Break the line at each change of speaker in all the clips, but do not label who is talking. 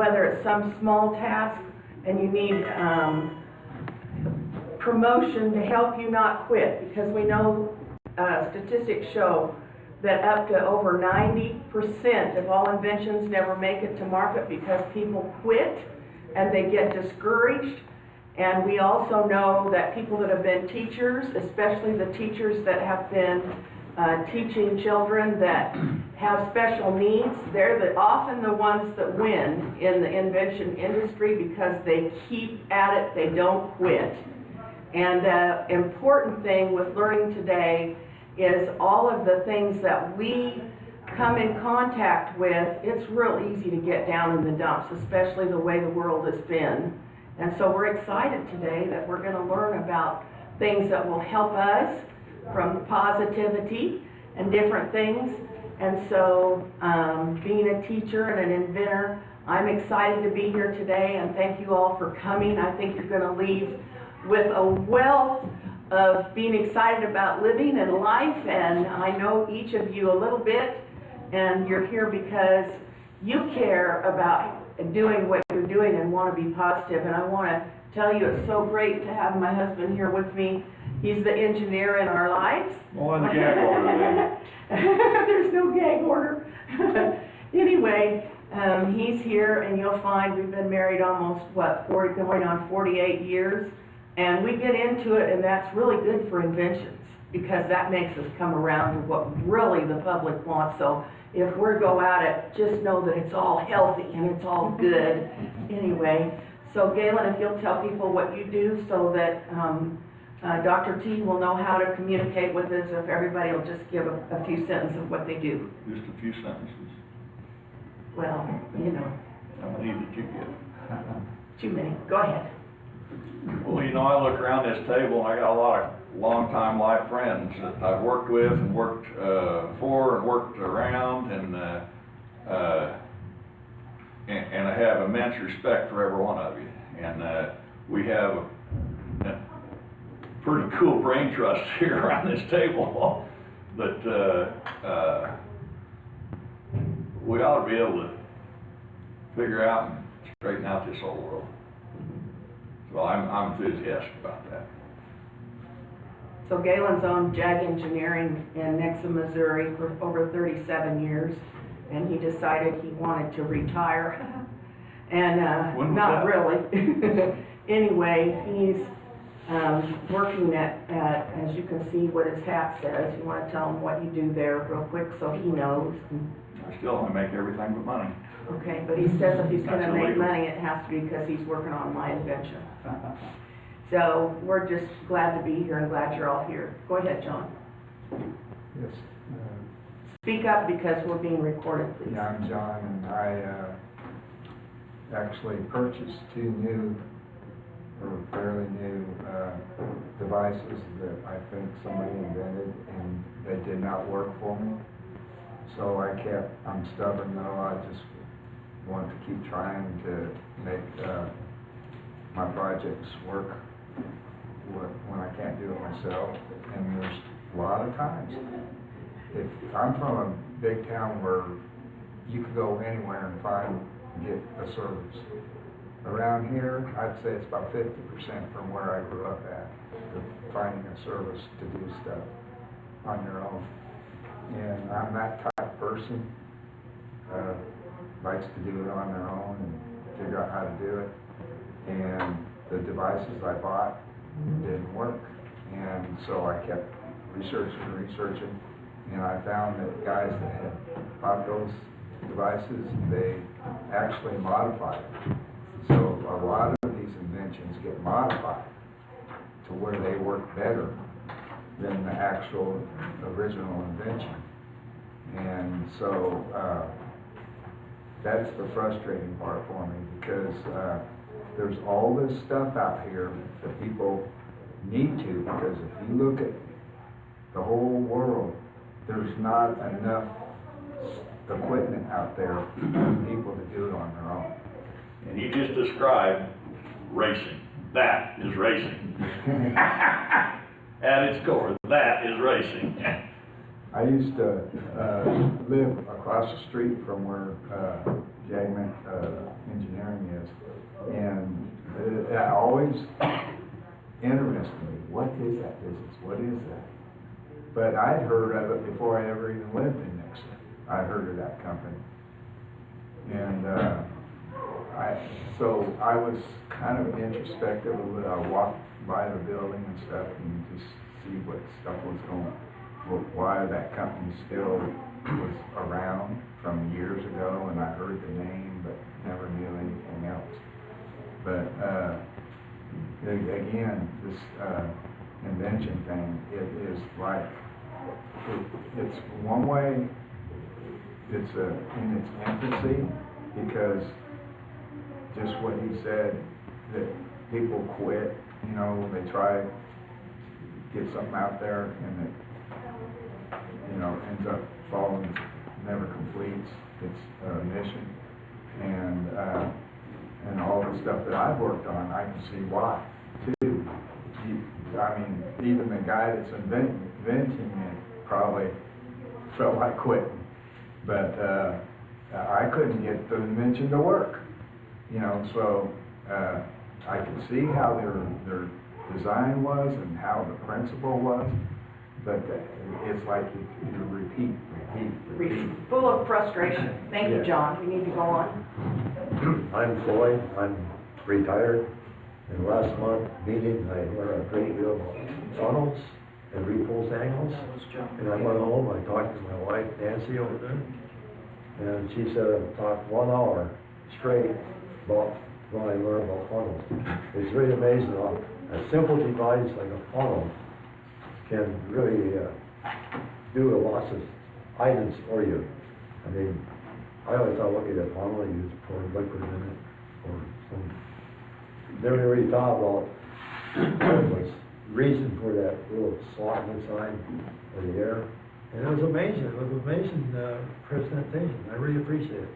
whether it's some small task and you need promotion to help you not quit, because we know statistics show that up to over 90% of all inventions never make it to market because people quit and they get discouraged. And we also know that people that have been teachers, especially the teachers that have been teaching children that have special needs, they're often the ones that win in the invention industry because they keep at it, they don't quit. And the important thing with learning today is all of the things that we come in contact with, it's real easy to get down in the dumps, especially the way the world has been. And so we're excited today that we're going to learn about things that will help us from positivity and different things. And so being a teacher and an inventor, I'm excited to be here today, and thank you all for coming. I think you're going to leave with a wealth of being excited about living and life, and I know each of you a little bit, and you're here because you care about doing what you're doing and want to be positive. And I want to tell you it's so great to have my husband here with me. He's the engineer in our lives.
Well, in the gag order then.
There's no gag order. Anyway, he's here, and you'll find we've been married almost, going on 48 years. And we get into it, and that's really good for inventions, because that makes us come around to what really the public wants. So if we go at it, just know that it's all healthy and it's all good. Anyway, so Galen, if you'll tell people what you do so that Dr. T will know how to communicate with us, if everybody will just give a few sentences of what they do.
Just a few sentences.
Well, you know.
How many did you get?
Too many. Go ahead.
Well, you know, I look around this table and I got a lot of long-time life friends that I've worked with and worked for and worked around, and I have immense respect for every one of you. And we have a pretty cool brain trust here around this table that we ought to be able to figure out and straighten out this whole world. So I'm enthusiastic about that.
So Galen's owned JAG Engineering in Nixa, Missouri for over 37 years, and he decided he wanted to retire. And not really. Anyway, he's working at, as you can see what his hat says. You want to tell him what you do there real quick so he knows.
I still only make everything but money.
Okay, but he says if he's going to make
illegal.
money, it has to be because he's working on my invention. So we're just glad to be here and glad you're all here. Go ahead, John.
Yes.
Speak up because we're being recorded, please.
Yeah, I'm John, and I actually purchased two new, or fairly new, devices that I think somebody invented, and they did not work for me. So I'm stubborn though, I just want to keep trying to make my projects work when I can't do it myself. And there's a lot of times, if I'm from a big town where you could go anywhere and get a service. Around here, I'd say it's about 50% from where I grew up at, finding a service to do stuff on your own. And I'm that type of person, likes to do it on their own and figure out how to do it. And the devices I bought didn't work. And so I kept researching, and I found that guys that had bought those devices, they actually modified them. So a lot of these inventions get modified to where they work better than the actual original invention. And so that's the frustrating part for me, because there's all this stuff out here that people need to, because if you look at the whole world, there's not enough equipment out there for people to do it on their own.
And you just described racing. That is racing. At its core, that is racing.
I used to live across the street from where Jag Engineering that always interested me. What is that business? What is that? But I'd heard of it before I ever even lived in Nixon. I heard of that company. And so I was kind of introspective of it. I walked by the building and stuff and just see what stuff was going, why that company still was around from years ago, and I heard the name but never knew anything else. But again, this invention thing, it is like, it's one way, it's in its infancy, because just what he said, that people quit, you know, they try to get something out there and it, you know, ends up falling, never completes its mission. And all the stuff that I've worked on, I can see why, too. I mean, even the guy that's inventing it probably felt like quitting. But I couldn't get the invention to work, you know, so I could see how their design was and how the principle was, but it's like you repeat.
Full of frustration. Thank you, John. We need to go on.
I'm Floyd. I'm retired. And last month meeting, I learned a great deal about funnels and repulse angles. And I went home, I talked to my wife, Nancy, over there. And she said I'd talk 1 hour straight about what I learned about funnels. It's really amazing how a simple device like a funnel can really do lots of items for you. I mean, I always thought looking at a funnel, you just pour liquid in it or some. Never really thought about what's reason for that little slot inside of the air. And it was amazing. It was an amazing presentation. I really appreciate it.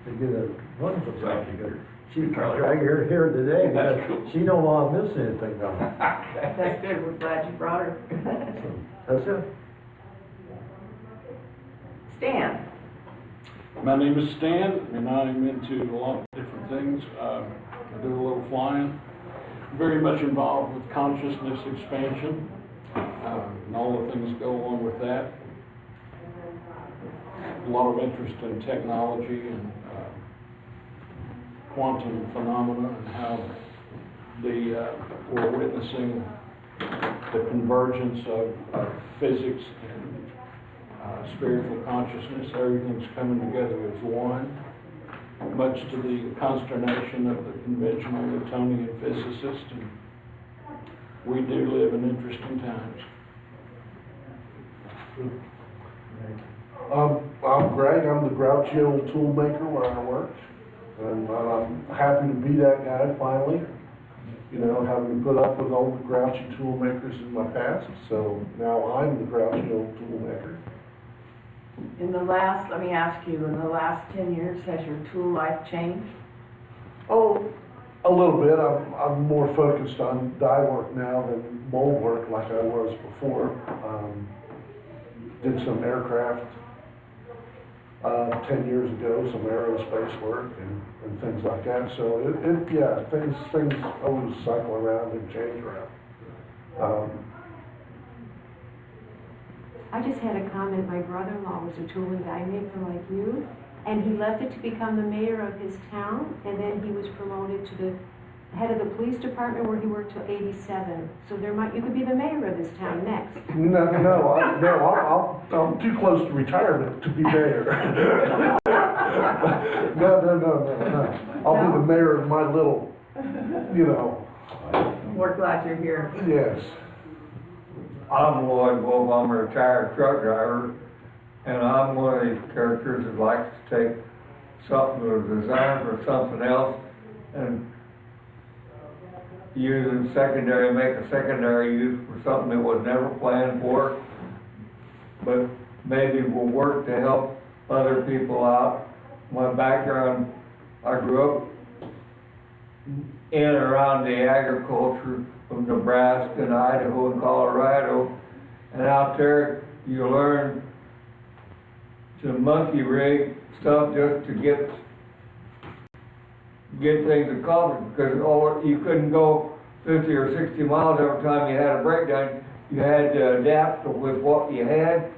They did a wonderful job because she dragged her here today because she don't want to miss anything now.
That's good. We're glad you brought her.
So, that's it.
Stan.
My name is Stan, and I'm into a lot of different things. I do a little flying, very much involved with consciousness expansion, and all the things that go along with that. A lot of interest in technology and quantum phenomena and how we're witnessing the convergence of physics and spiritual consciousness. Everything's coming together as one, much to the consternation of the conventional Newtonian physicist. And we do live in interesting times.
I'm Greg. I'm the grouchy old tool maker where I work, and I'm happy to be that guy finally. You know, having to put up with all the grouchy tool makers in my past, so now I'm the grouchy old tool maker.
Let me ask you, in the last 10 years, has your tool life changed?
Oh, a little bit. I'm more focused on die work now than mold work like I was before. Did some aircraft 10 years ago, some aerospace work and things like that. So things always cycle around and change around.
I just had a comment. My brother-in-law was a tool and die maker like you, and he left it to become the mayor of his town, and then he was promoted to the head of the police department where he worked till 87. So you could be the mayor of this town next. I'm too close to retirement to be mayor. No. I'll be the mayor of my little,
We're glad you're here.
Yes.
I'm Lloyd Wolf. I'm a retired truck driver, and I'm one of these characters that likes to take something that was designed for something else and use it make a secondary use for something that was never planned for, but maybe will work to help other people out. My background, I grew up in and around the agriculture of Nebraska and Idaho and Colorado, and out there you learn to monkey rig stuff just to get get things accomplished, because you couldn't go 50 or 60 miles every time you had a breakdown. You had to adapt with what you had,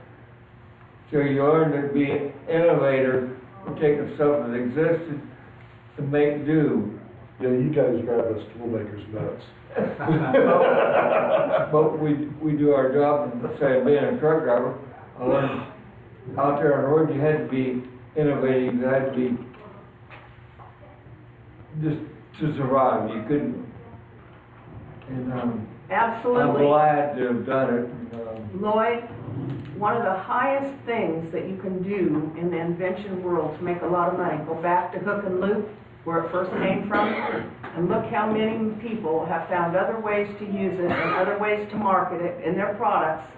so you learned to be an innovator, taking stuff that existed to make do.
Yeah, you guys drive us toolmakers nuts.
But we do our job, instead of being a truck driver. I learned out there on the road, you had to be innovative, you had to be just to survive, you couldn't. And I'm
Absolutely.
glad to have done it.
Lloyd, one of the highest things that you can do in the invention world to make a lot of money, go back to hook and loop, where it first came from, and look how many people have found other ways to use it and other ways to market it in their products.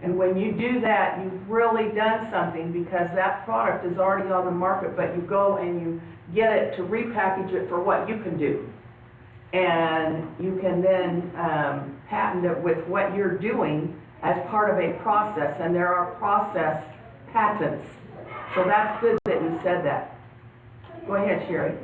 And when you do that, you've really done something, because that product is already on the market, but you go and you get it to repackage it for what you can do. And you can then patent it with what you're doing as part of a process, and there are process patents. So that's good that you said that. Go ahead, Sherry.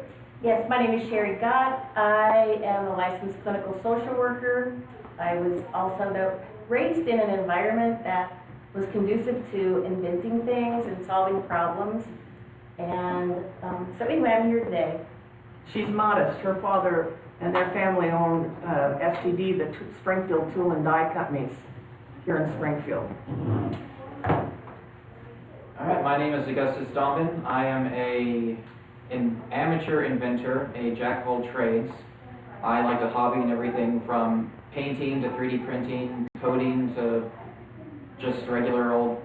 Yes, my name is Sherry Gott. I am a licensed clinical social worker. I was also raised in an environment that was conducive to inventing things and solving problems. And so anyway, I'm here today.
She's modest. Her father and their family owned STD, the Springfield Tool and Die Companies here in Springfield.
All right, my name is Augustus Dombin. I am an amateur inventor, a jack of all trades. I like to hobby in everything from painting to 3D printing, coding to just regular old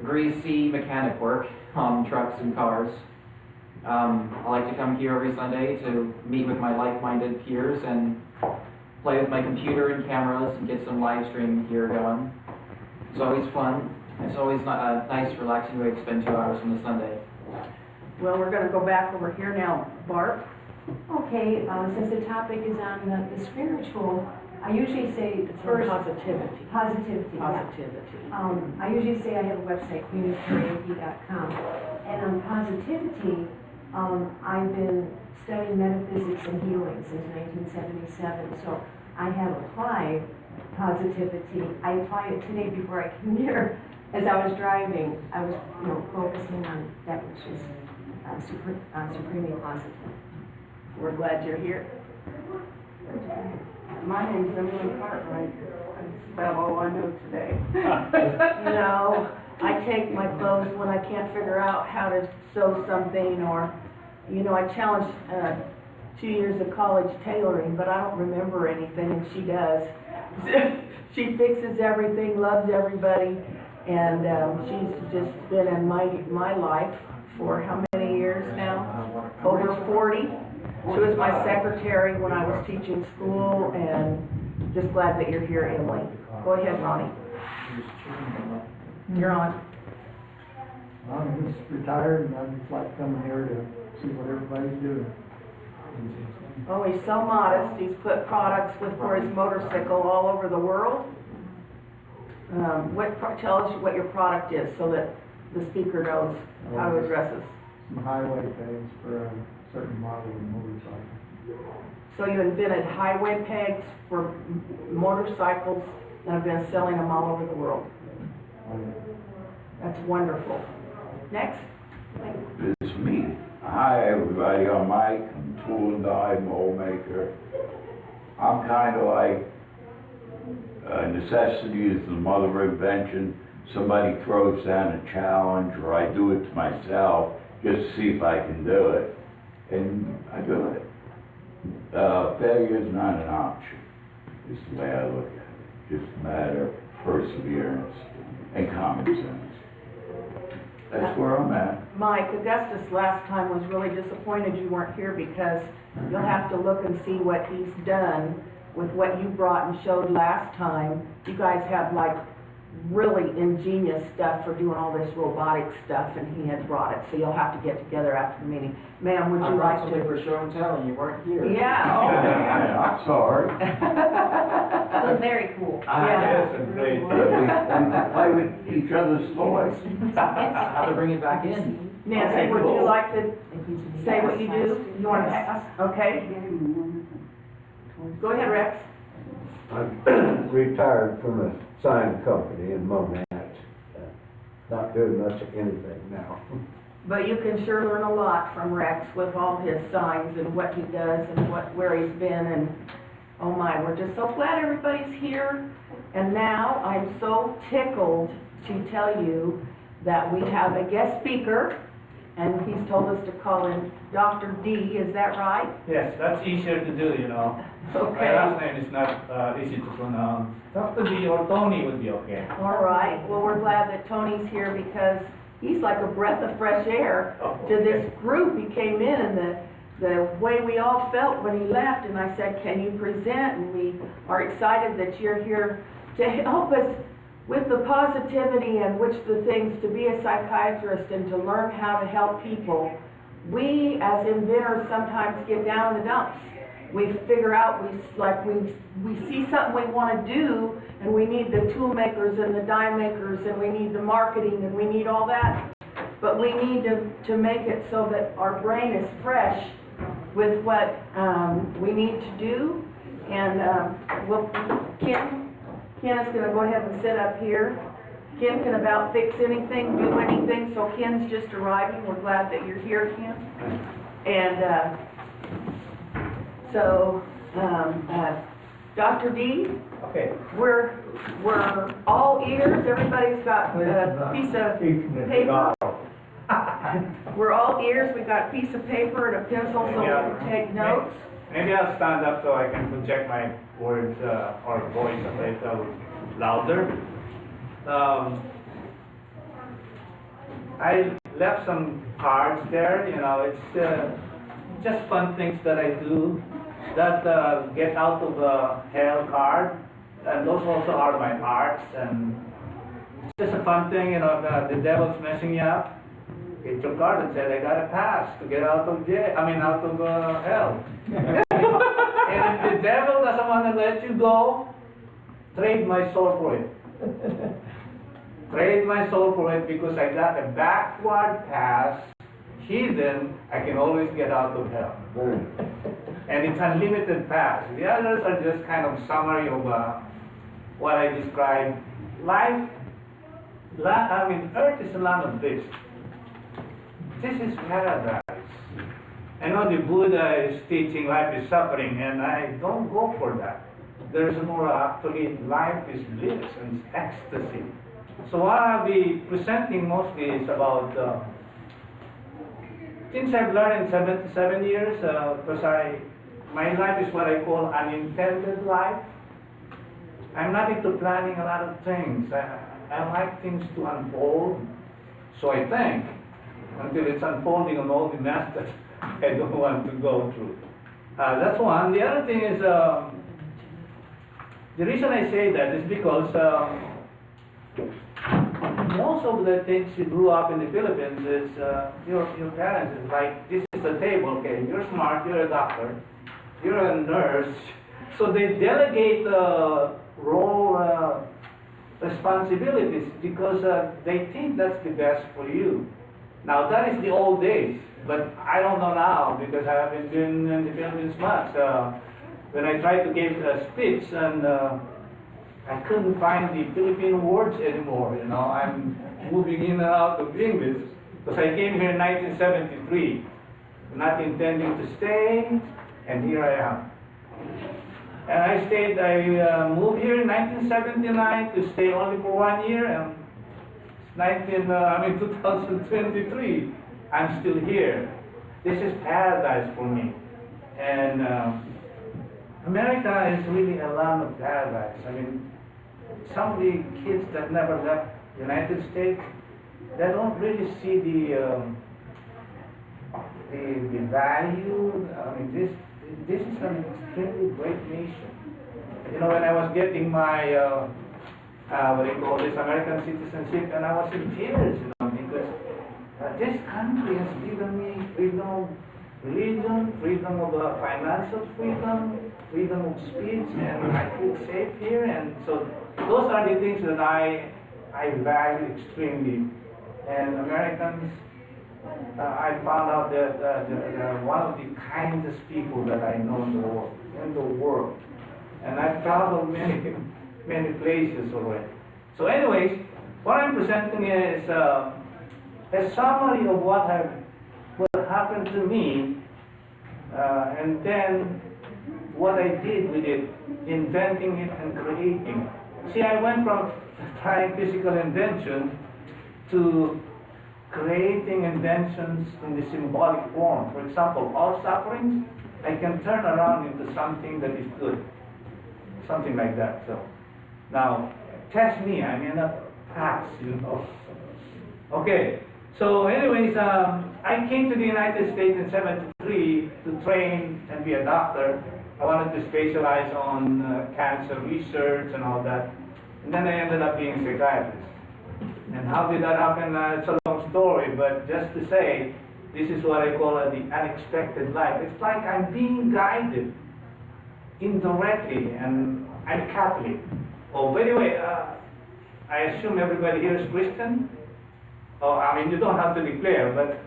greasy mechanic work on trucks and cars. I like to come here every Sunday to meet with my like-minded peers and play with my computer and cameras and get some live stream gear going. It's always fun. It's always a nice, relaxing way to spend 2 hours on a Sunday.
Well, we're going to go back over here now. Bart?
Okay, since the topic is on the spiritual, I usually say the first.
Positivity.
Positivity, yeah.
Positivity.
I usually say I have a website, communityap.com, and on positivity, I've been studying metaphysics and healing since 1977, so I have applied positivity. I applied it today before I came here. As I was driving, I was, focusing on that which is supremely positive.
We're glad you're here.
My name's Emily Cartwright. That's about all I know today.
No, I take my clothes when I can't figure out how to sew something, or, I challenged 2 years of college tailoring, but I don't remember anything, and she does. She fixes everything, loves everybody, and she's just been in my life for how many years now? Over 40. She was my secretary when I was teaching school, and just glad that you're here, Emily. Go ahead, Ronnie. You're on.
I'm just retired, and I just like coming here to see what everybody's doing.
Oh, he's so modest. He's put products for his motorcycle all over the world. Tell us what your product is so that the speaker knows how to address us.
Some highway pegs for a certain model of motorcycle.
So you invented highway pegs for motorcycles and have been selling them all over the world. That's wonderful. Next.
It's me. Hi, everybody. I'm Mike. I'm a tool and die mold maker. I'm kind of like necessity is the mother of invention. Somebody throws down a challenge, or I do it to myself just to see if I can do it, and I do it. Failure is not an option. Is the way I look at it. Just a matter of perseverance and common sense. That's where I'm at.
Mike, Augustus last time was really disappointed you weren't here, because you'll have to look and see what he's done with what you brought and showed last time. You guys have like really ingenious stuff for doing all this robotic stuff, and he had brought it, so you'll have to get together after the meeting. Ma'am, would you like
something
to?
for show and tell, and you weren't here.
Yeah.
Oh, man, I'm sorry.
It was very cool.
Yeah.
We play with each other's toys.
I'll have to bring it back in.
Nancy,
Okay,
would you
cool.
like to say what you do? You want to pass? Okay, go ahead, Rex.
I'm retired from a sign company in Monat. Not doing much of anything now.
But you can sure learn a lot from Rex with all his signs and what he does and where he's been, and oh my, we're just so glad everybody's here. And now I'm so tickled to tell you that we have a guest speaker, and he's told us to call in Dr. D, is that right?
Yes, that's easier to do, you know. My
Okay,
last name is not easy to pronounce. Dr. D or Tony would be okay.
all right. Well, we're glad that Tony's here because he's like a breath of fresh air to this group. He came in and the way we all felt when he left, and I said, can you present? And we are excited that you're here to help us with the positivity and which the things to be a psychiatrist and to learn how to help people. We as inventors sometimes get down in the dumps. We figure out, we see something we want to do, and we need the tool makers and the die makers, and we need the marketing, and we need all that. But we need to make it so that our brain is fresh with what we need to do. And Ken is going to go ahead and sit up here. Ken can about fix anything, do anything, so Ken's just arriving. We're glad that you're here, Ken. And Dr. D,
Okay.
we're all ears. Everybody's got a piece of paper. We're all ears. We got a piece of paper and a pencil so we can take notes.
Maybe I'll stand up so I can project my words or voice a little louder. I left some cards there, you know, it's just fun things that I do. That get out of hell card, and those also are my arts, and it's just a fun thing, you know, the devil's messing you up. Get your card and say, I got a pass to get out of jail, out of hell. And if the devil doesn't want to let you go, trade my soul for it. Trade my soul for it because I got a backward pass, hidden, I can always get out of hell. And it's unlimited pass. The others are just kind of summary of what I described. Life, Earth is a land of bliss. This is paradise. I know the Buddha is teaching life is suffering, and I don't go for that. There's more actually, life is bliss and ecstasy. So what I'll be presenting mostly is about things I've learned in 77 years, because my life is what I call unintended life. I'm not into planning a lot of things. I like things to unfold, so I think, until it's unfolding on all the mess that I don't want to go through. That's one. The other thing is, the reason I say that is because most of the things you grew up in the Philippines is your parents is like, this is the table, okay, you're smart, you're a doctor, you're a nurse. So they delegate role responsibilities because they think that's the best for you. Now that is the old days, but I don't know now because I haven't been in the Philippines much. When I tried to give a speech and I couldn't find the Philippine words anymore, you know, I'm moving in and out of English because I came here in 1973, not intending to stay, and here I am. And I moved here in 1979 to stay only for 1 year, and 2023, I'm still here. This is paradise for me. And America is really a land of paradise. I mean, some of the kids that never left the United States, they don't really see the value. I mean, this is an extremely great nation. You know, when I was getting my American citizenship, and I was in tears, you know, because this country has given me freedom of religion, freedom of financial freedom, freedom of speech, and I feel safe here. And so those are the things that I value extremely. And Americans I found out that one of the kindest people that I know in the world. And I've traveled many places already. So anyways, what I'm presenting is a summary of what happened to me, and then what I did with it, inventing it and creating. See, I went from trying physical invention to creating inventions in the symbolic form. For example, all sufferings, I can turn around into something that is good. Something like that. So now, test me, I may not pass, you know. Okay, so anyways, I came to the United States in '73 to train and be a doctor. I wanted to specialize on cancer research and all that. And then I ended up being a psychiatrist. And how did that happen? It's a long story, but just to say, this is what I call the unexpected life. It's like I'm being guided indirectly, and I'm Catholic. Oh, by the way, I assume everybody here is Christian? Oh, I mean, you don't have to declare, but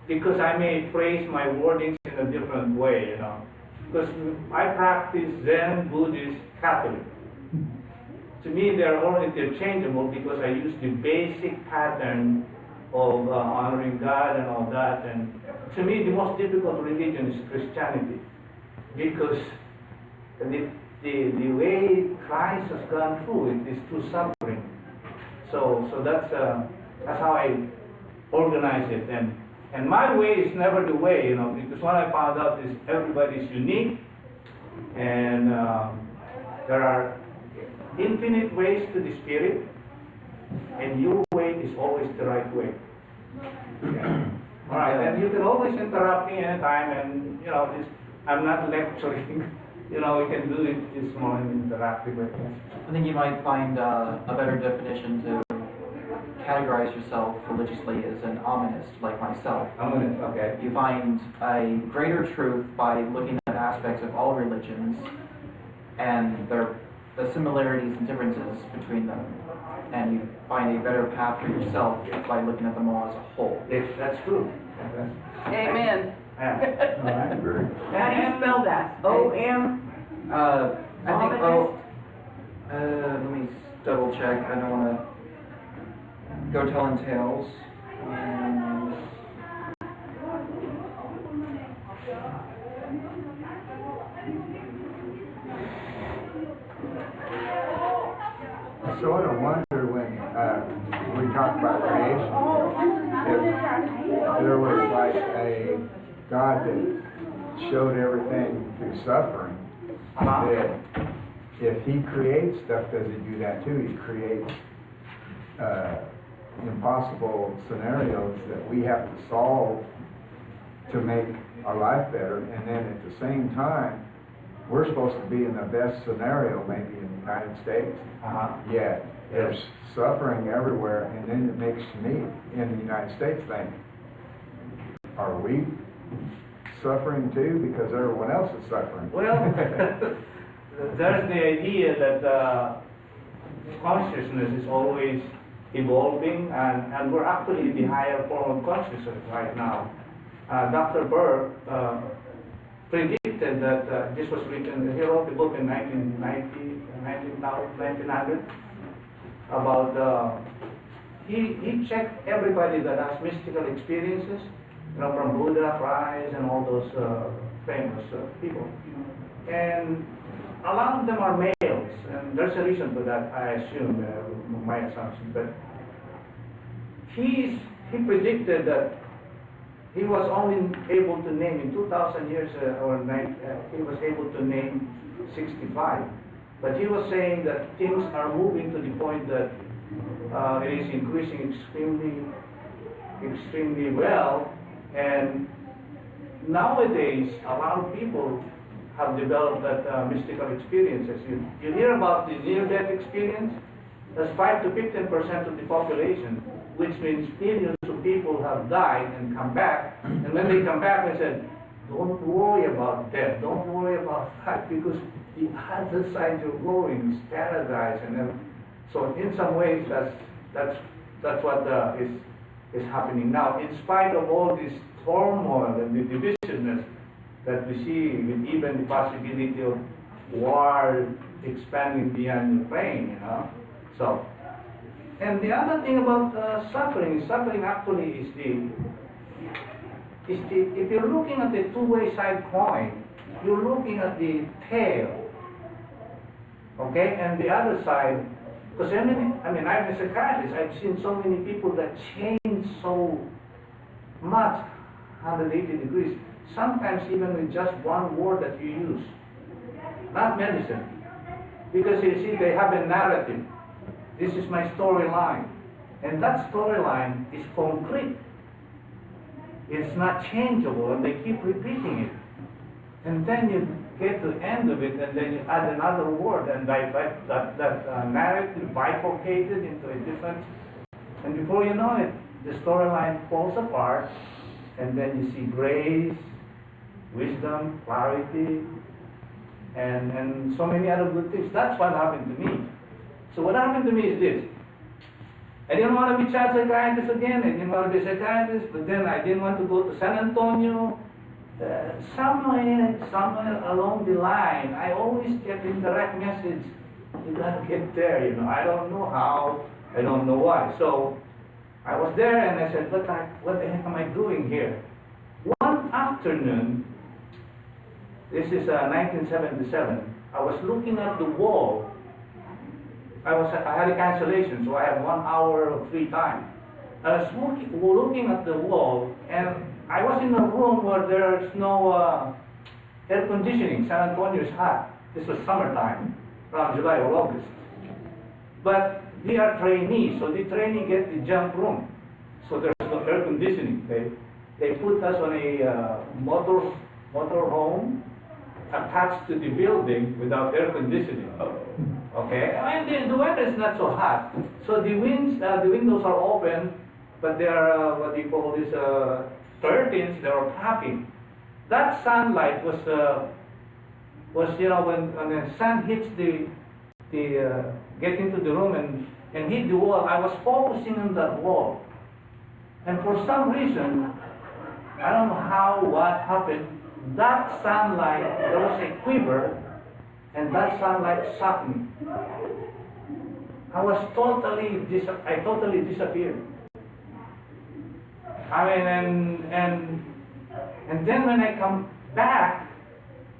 because I may phrase my wordings in a different way, you know. Because I practice Zen, Buddhist, Catholic. To me, they're all interchangeable because I use the basic pattern of honoring God and all that. And to me, the most difficult religion is Christianity, because the way Christ has gone through it is through suffering. So that's how I organize it. And my way is never the way, you know, because what I found out is everybody is unique, and there are infinite ways to the Spirit, and your way is always the right way. Yeah. All right, and you can always interrupt me anytime, and you know, I'm not lecturing. You know, we can do it this morning interactive.
I think you might find a better definition to categorize yourself religiously as an ominist, like myself.
Ominist, okay.
You find a greater truth by looking at aspects of all religions and the similarities and differences between them, and you find a better path for yourself by looking at them all as a whole.
Yes, that's true.
Amen.
Yeah. All right.
How do you spell that? O-M?
I think, let me double check, I don't want to go telling tales.
I sort of wonder when we talk about creation, if there was like a God that showed everything through suffering, that if he creates stuff, does he do that too? He creates impossible scenarios that we have to solve to make our life better, and then at the same time, we're supposed to be in the best scenario, maybe in the United States. Yet there's suffering everywhere, and then it makes me in the United States think, are we suffering too because everyone else is suffering?
Well, there's the idea that consciousness is always evolving, and we're actually the higher form of consciousness right now. Dr. Berg predicted that this was written, he wrote a book in 1900 about, he checked everybody that has mystical experiences, you know, from Buddha, Christ, and all those famous people. And a lot of them are males, and there's a reason for that, I assume, my assumption. But he predicted that he was only able to name in 2,000 years, he was able to name 65. But he was saying that things are moving to the point that it is increasing extremely well. And nowadays, a lot of people have developed that mystical experiences. You hear about the near-death experience? That's 5 to 15% of the population, which means millions of people have died and come back. And when they come back, they said, don't worry about death, don't worry about that, because the other side you're going is paradise. And then, so in some ways, that's what is is happening now, in spite of all this turmoil and the divisiveness that we see, with even the possibility of war expanding beyond Ukraine, you know. So, and the other thing about suffering actually is if you're looking at the two-way side coin, you're looking at the tail, okay, and the other side. Because I'm a psychiatrist, I've seen so many people that change so much, 180 degrees, sometimes even with just one word that you use, not medicine. Because you see, they have a narrative. This is my storyline. And that storyline is concrete. It's not changeable, and they keep repeating it. And then you get to the end of it, and then you add another word, and that narrative bifurcated into a different, and before you know it, the storyline falls apart, and then you see grace, wisdom, clarity, and so many other good things. That's what happened to me. So what happened to me is this. I didn't want to be child psychiatrist again, I didn't want to be a psychiatrist, but then I didn't want to go to San Antonio. Somewhere along the line, I always get the direct message, you gotta get there, you know. I don't know how, I don't know why. So I was there and I said, what the heck am I doing here? One afternoon, this is 1977, I was looking at the wall. I had a cancellation, so I had 1 hour of free time. I was looking at the wall, and I was in a room where there's no air conditioning. San Antonio is hot. This was summertime, around July or August. But we are trainees, so the trainee get the junk room. So there's no air conditioning. They put us on a motor home attached to the building without air conditioning. Okay, and the weather is not so hot. So the windows are open, but they are what you call this curtains. They are tapping. That sunlight was you know, when the sun hits get into the room and hit the wall. I was focusing on that wall, and for some reason, I don't know what happened. That sunlight, there was a quiver, and that sunlight sucked me. I totally disappeared. I mean, and then when I come back,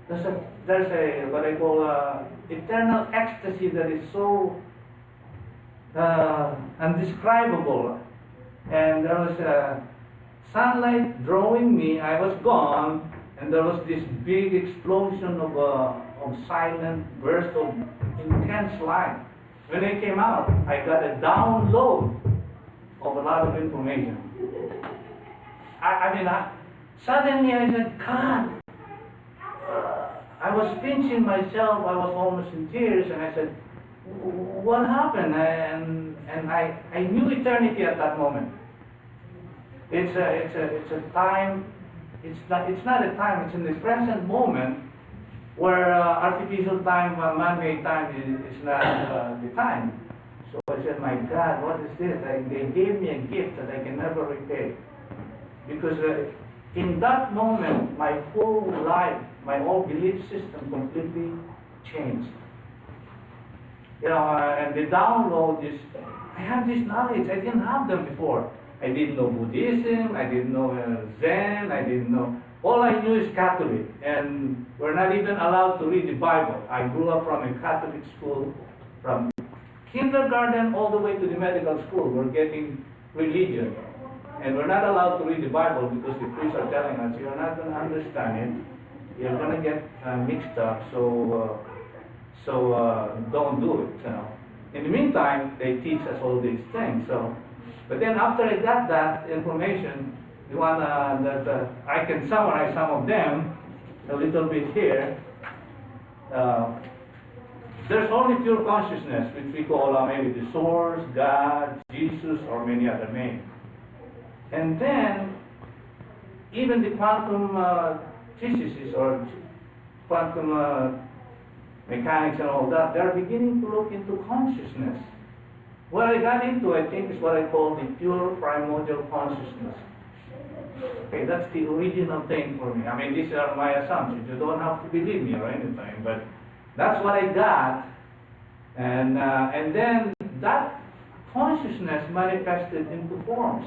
there's a what I call eternal ecstasy that is so undescribable. And there was sunlight drawing me. I was gone, and there was this big explosion of silent burst of intense light. When I came out, I got a download of a lot of information. Suddenly I said, God, I was pinching myself, I was almost in tears, and I said, what happened? And I knew eternity at that moment. It's a time, it's not a time, it's in the present moment where artificial time, man-made time is not the time. So I said, my God, what is this? They gave me a gift that I can never repay. Because in that moment, my whole life, my whole belief system completely changed. You know, and the download is, I have this knowledge, I didn't have them before. I didn't know Buddhism, I didn't know Zen, I didn't know, all I knew is Catholic, and we're not even allowed to read the Bible. I grew up from a Catholic school, from kindergarten all the way to the medical school. We're getting religion, and we're not allowed to read the Bible because the priests are telling us, you're not going to understand it, you're going to get mixed up, so don't do it. You know. In the meantime, they teach us all these things. But then after I got that information, the one that I can summarize some of them a little bit here. There's only pure consciousness, which we call maybe the source, God, Jesus, or many other names. And then even the quantum physicists or quantum mechanics and all that, they're beginning to look into consciousness. what I got into, I think, is what I call the pure primordial consciousness. Okay, that's the original thing for me. I mean, these are my assumptions. You don't have to believe me or anything, but that's what I got. And then that consciousness manifested into forms.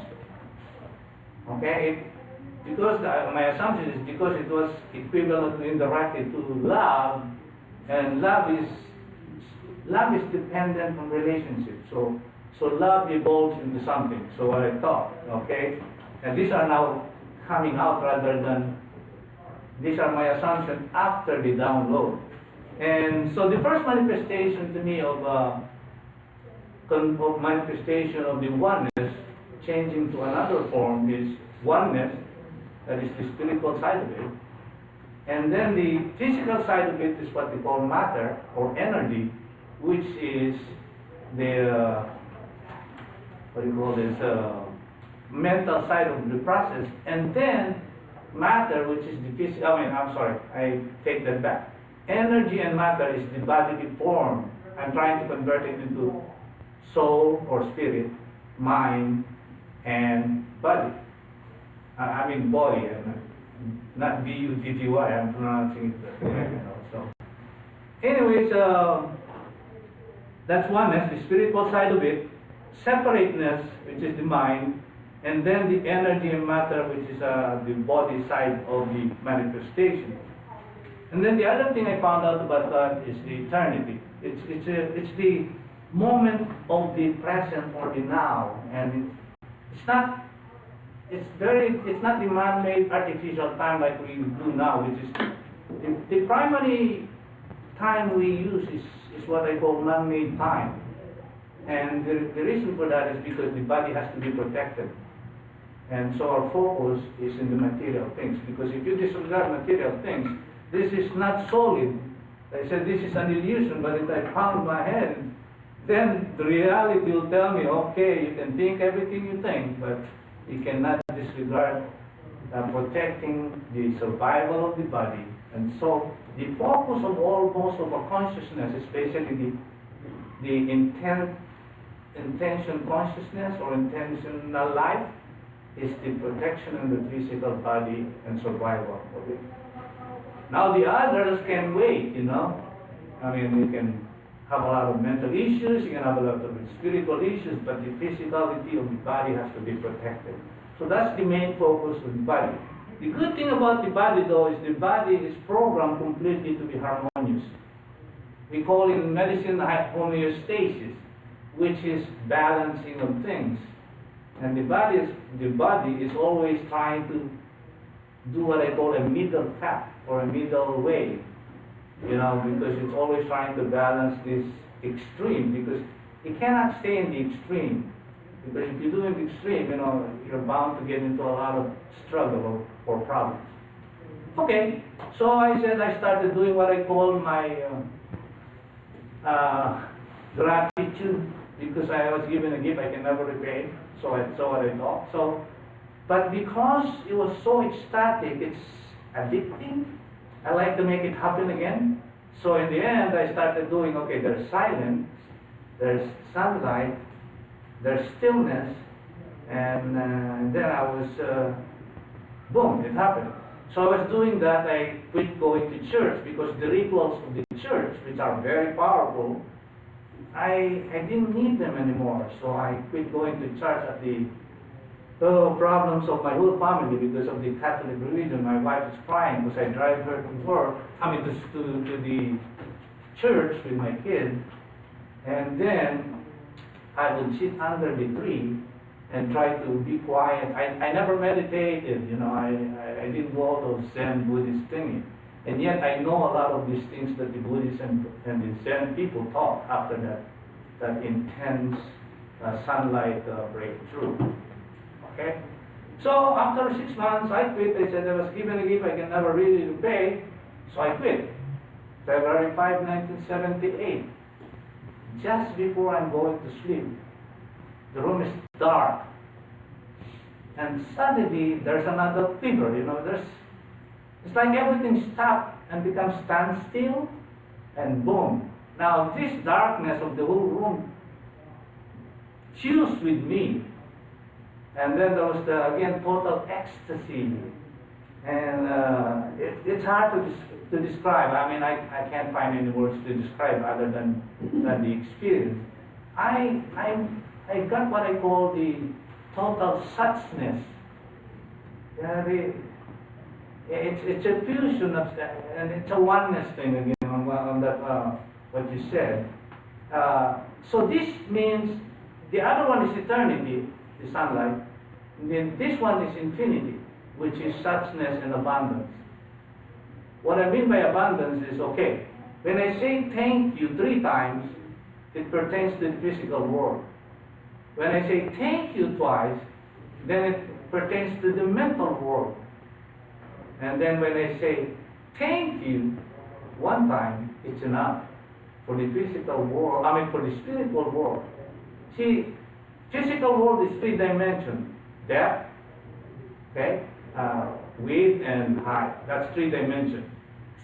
Okay, because my assumption is because it was equivalent indirectly to love, and love is dependent on relationship. So love evolves into something. So what I thought, okay, and these are now coming out rather than these are my assumptions after the download. And so the first manifestation to me of manifestation of the oneness changing to another form is oneness, that is the spiritual side of it. And then the physical side of it is what we call matter or energy, which is the, what do you call this, mental side of the process. And then matter, which is the physical, I take that back. Energy and matter is the bodily form. I'm trying to convert it into soul or spirit, mind, and body. Body, and not B-U-D-D-Y, I'm pronouncing it that way, so. Anyways, that's oneness, the spiritual side of it, separateness, which is the mind, and then the energy and matter, which is the body side of the manifestation. And then the other thing I found out about that is the eternity. It's the moment of the present or the now, and it's not the man-made artificial time like we do now, which is the primary time we use is what I call man-made time. And the reason for that is because the body has to be protected. And so our focus is in the material things. Because if you disregard material things, this is not solid. I said this is an illusion, but if I pound my head, then the reality will tell me, okay, you can think everything you think, but you cannot disregard protecting the survival of the body. And so the focus of most of our consciousness, especially the intention consciousness or intentional life, is the protection of the physical body and survival of it. Now the others can wait, you can have a lot of mental issues, you can have a lot of spiritual issues, but the physicality of the body has to be protected. So that's the main focus of the body. The good thing about the body, though, is the body is programmed completely to be harmonious. We call in medicine homeostasis, which is balancing of things. And the body is always trying to do what I call a middle path or a middle way, because it's always trying to balance this extreme, because it cannot stay in the extreme. Because if you do in the extreme, you're bound to get into a lot of struggle or problems. Okay, so I started doing what I call my gratitude, because I was given a gift I can never repay. So I saw what I thought. But because it was so ecstatic, it's addicting. I like to make it happen again. So in the end, I started doing, okay, there's silence, there's sunlight, there's stillness, and then I was, boom, it happened. So I was doing that, I quit going to church, because the rituals of the church, which are very powerful, I didn't need them anymore. So I quit going to church at the problems of my whole family because of the Catholic religion. My wife is crying because I drive her to work, to the church with my kid, and then I would sit under the tree and try to be quiet. I never meditated, I didn't do all those Zen Buddhist things. And yet I know a lot of these things that the Buddhists and the Zen people taught after that intense sunlight breakthrough. Okay? So after 6 months, I quit. I said I was given a gift I can never really repay, so I quit. February 5, 1978. Just before I'm going to sleep, the room is dark. And suddenly there's another figure, it's like everything stopped and becomes standstill, and boom. Now this darkness of the whole room fused with me. And then there was again, total ecstasy. And it's hard to describe. I mean, I can't find any words to describe other than the experience. I got what I call the total suchness. It's a fusion of, and it's a oneness thing again on that what you said. So this means the other one is eternity, the sunlight. And then this one is infinity, which is suchness and abundance. What I mean by abundance is, okay, when I say thank you 3 times, it pertains to the physical world. When I say thank you twice, then it pertains to the mental world. And then when I say thank you 1 time, it's enough for the physical world, for the spiritual world. See, physical world is 3 dimensions. Depth, okay, width and height. That's 3 dimensions.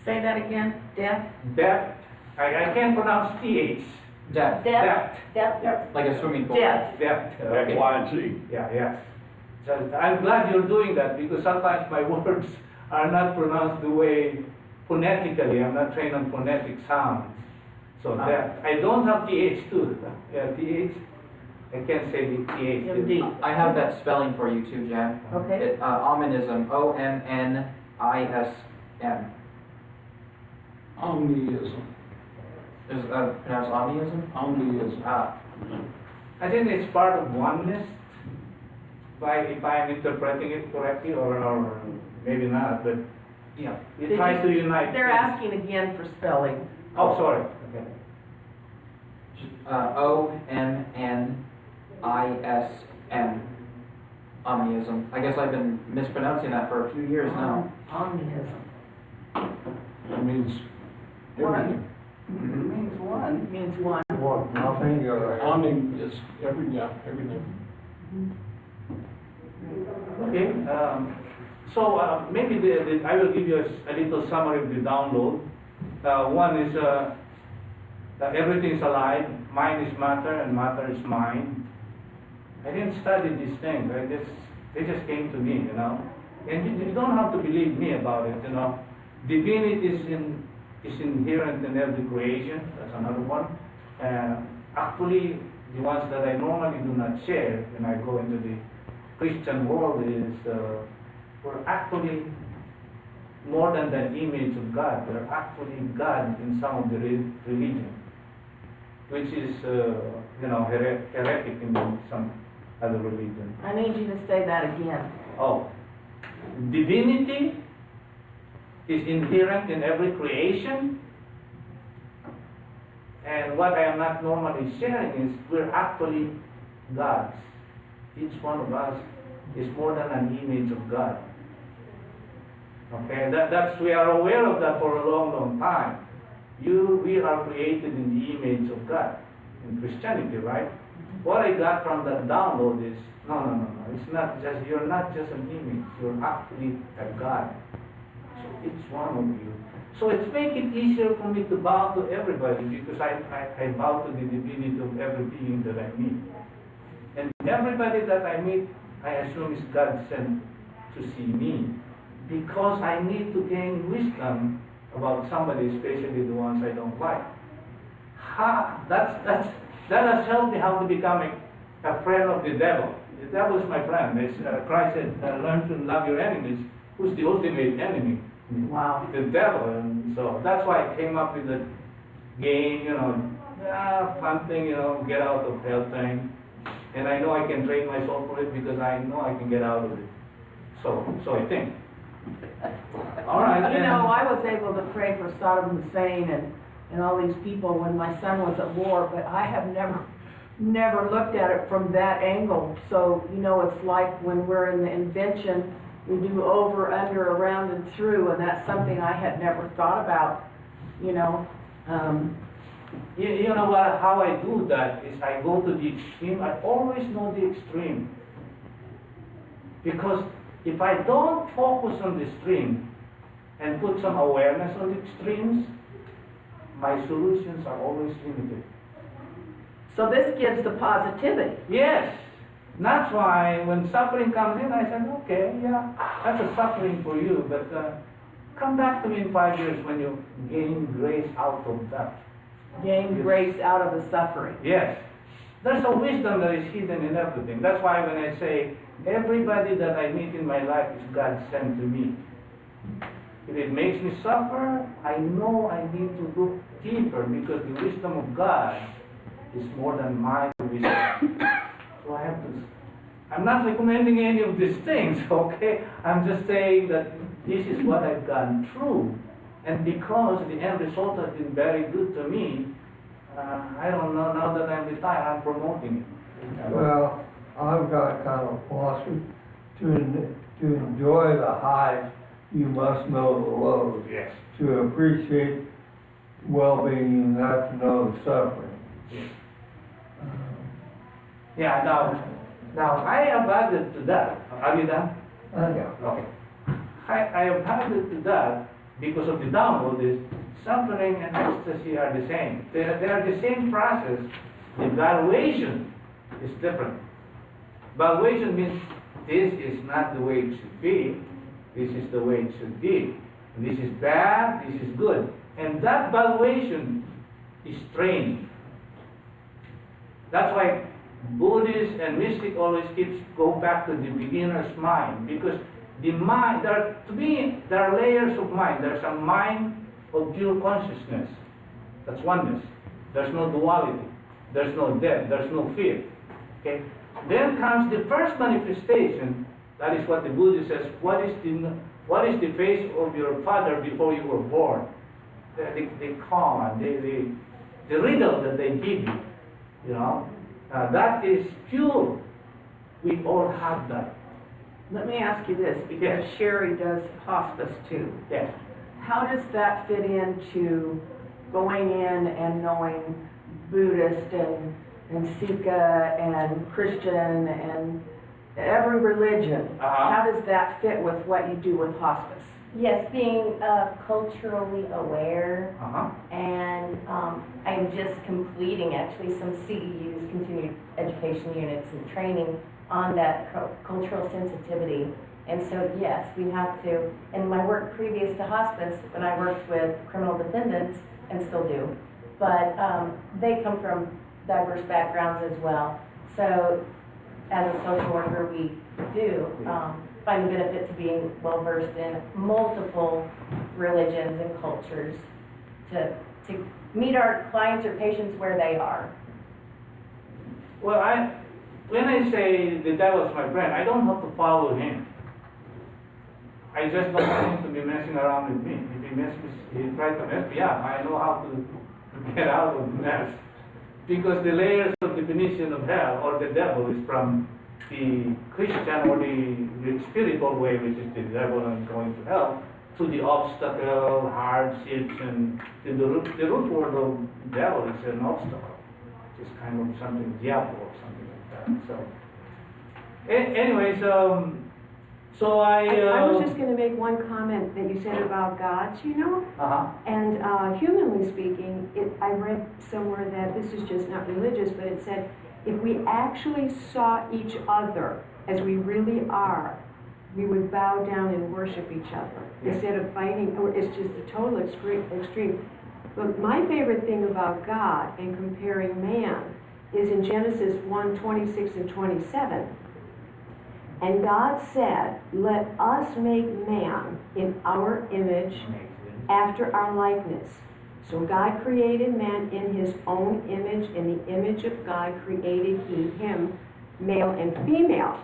Say that again, depth?
Depth, I can't pronounce TH.
Depth.
Depth.
Like a swimming pool.
Depth.
Depth.
X, Y, and Z.
Yeah, yes. So I'm glad you're doing that because sometimes my words are not pronounced the way phonetically. I'm not trained on phonetic sounds. So depth. I don't have TH too. Yeah, TH. I can't say the TH.
MD.
I have that spelling for you too, Jan.
Okay.
Ominism, Omnism.
Omniism.
Is pronounced omnism?
Omniism.
I think it's part of oneness. If I'm interpreting it correctly, or maybe not, but
Yeah.
it tries to unite.
They're asking again for spelling.
Oh, sorry. Okay.
Omnism. Omnism. I guess I've been mispronouncing that for a few years now.
Omnism.
It means everything.
Means one.
Means one.
One, nothing,
Omni is everything.
Okay. So maybe I will give you a little summary of the download. One is that everything is alive. Mind is matter, and matter is mind. I didn't study these things. They just came to me, And you don't have to believe me about it, Divinity is inherent in every creation. That's another one. Actually, the ones that I normally do not share when I go into the Christian world is we're actually more than the image of God. We're actually God in some of the religion, which is heretic in some other religion.
I need you to say that again.
Oh, divinity is inherent in every creation, and what I am not normally sharing is we're actually gods. Each one of us is more than an image of God. Okay, that's we are aware of that for a long, long time. We are created in the image of God in Christianity, right? What I got from that download is no. It's not just you're not just an image. You're actually a God. So each one of you. So it's making it easier for me to bow to everybody because I bow to the divinity of every being that I meet. And everybody that I meet, I assume is God sent to see me. Because I need to gain wisdom about somebody, especially the ones I don't like. That has helped me how to become a friend of the devil. The devil is my friend. Christ said, learn to love your enemies. Who's the ultimate enemy?
Wow.
The devil. And so that's why I came up with the game, fun thing, get out of hell thing. And I know I can train myself for it because I know I can get out of it. So I think. All right.
I was able to pray for Saddam Hussein and all these people when my son was at war, but I have never looked at it from that angle. So, it's like when we're in the invention, we do over, under, around, and through, and that's something I had never thought about,
You know what? How I do that is I go to the extreme. I always know the extreme. Because if I don't focus on the extreme and put some awareness on the extremes, my solutions are always limited.
So this gives the positivity.
Yes. That's why when suffering comes in, I said, okay, yeah, that's a suffering for you, but come back to me in 5 years when you gain grace out of that.
Gain grace out of the suffering.
Yes. There's a wisdom that is hidden in everything. That's why when I say, everybody that I meet in my life is God sent to me. If it makes me suffer, I know I need to look deeper because the wisdom of God is more than my wisdom. So I have to, I'm not recommending any of these things, okay? I'm just saying that this is what I've gone through. And because the end result has been very good to me, I don't know, now that I'm retired, I'm promoting it.
Well, I've got kind of a philosophy, to enjoy the highs, you must know the lows.
Yes.
To appreciate well-being, you have to know the suffering.
Yes. Yeah, now I have added to that. Are you done?
Yeah.
Okay. I have added to that because of the download is suffering and ecstasy are the same. They are the same process. The valuation is different. Valuation means this is not the way it should be. This is the way it should be. This is bad, this is good. And that valuation is trained. That's why Buddhists and mystic always go back to the beginner's mind, because the mind, to me, there are layers of mind. There's a mind of pure consciousness. That's oneness. There's no duality. There's no death. There's no fear. Okay? Then comes the first manifestation. That is what the Buddha says. What is the face of your father before you were born? The koan, the riddle that they give you. You know, that is pure. We all have that.
Let me ask you this, because
Yes.
Sherry does hospice too.
Yes.
How does that fit into going in and knowing Buddhist and Sikha and Christian and every religion?
Uh-huh.
How does that fit with what you do with hospice?
Yes, being culturally aware,
Uh-huh.
and I'm just completing actually some CEUs, continued education units and training on that cultural sensitivity. And so yes, we have to, in my work previous to hospice, when I worked with criminal defendants, and still do, but they come from diverse backgrounds as well. So as a social worker, we do find the benefit to being well versed in multiple religions and cultures to meet our clients or patients where they are.
Well, when I say the devil's my friend, I don't have to follow him. I just don't want him to be messing around with me. If he tries to mess me up, I know how to get out of the mess. Because the layers of definition of hell or the devil is from the Christian or the spiritual way, which is the devil and going to hell, to the obstacle, hardships, and the root word of devil is an obstacle. It's kind of something diablo or something like that. So, anyways, so
I was just gonna make one comment that you said about gods, you know?
Uh-huh.
And humanly speaking, I read somewhere that this is just not religious, but it said, if we actually saw each other as we really are, we would bow down and worship each other instead of fighting, or it's just a total extreme. But my favorite thing about God and comparing man is in Genesis 1:26 and 27. And God said, let us make man in our image after our likeness. So God created man in his own image. In the image of God created he him, male and female.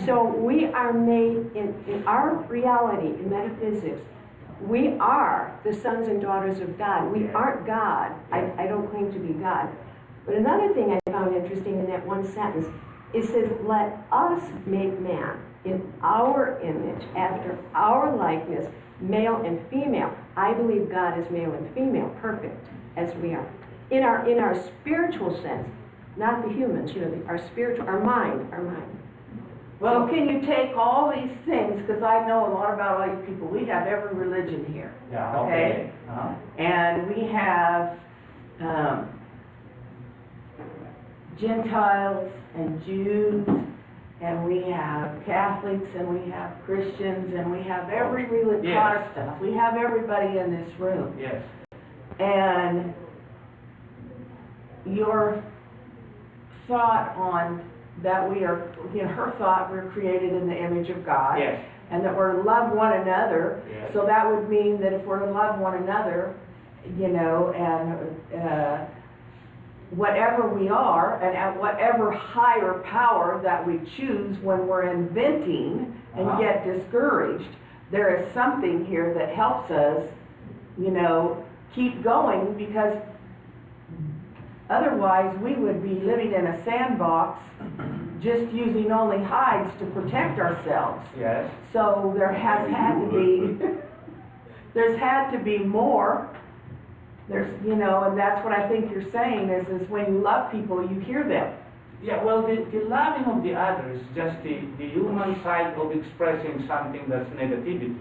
So we are made in our reality, in metaphysics, we are the sons and daughters of God. We aren't God. I don't claim to be God. But another thing I found interesting in that one sentence, it says, let us make man in our image, after our likeness, male and female. I believe God is male and female, perfect, as we are. In our spiritual sense, not the humans, you know, our spiritual, our mind.
Well, can you take all these things, because I know a lot about all you people, we have every religion here.
Yeah, okay.
And we have Gentiles and Jews, and we have Catholics, and we have Christians, and we have every religion,
Yes.
Protestants. We have everybody in this room.
Yes.
And your thought on that we are, you know, her thought, we're created in the image of God.
Yes.
And that we're to love one another.
Yes.
So that would mean that if we're to love one another, you know, and whatever we are, and at whatever higher power that we choose when we're inventing and get discouraged, there is something here that helps us, you know, keep going, because otherwise we would be living in a sandbox just using only hides to protect ourselves.
Yes.
So there has had to be, there's had to be more. There's, you know, and that's what I think you're saying is when you love people, you hear them.
Yeah, well, the loving of the other is just the human side of expressing something that's negativity.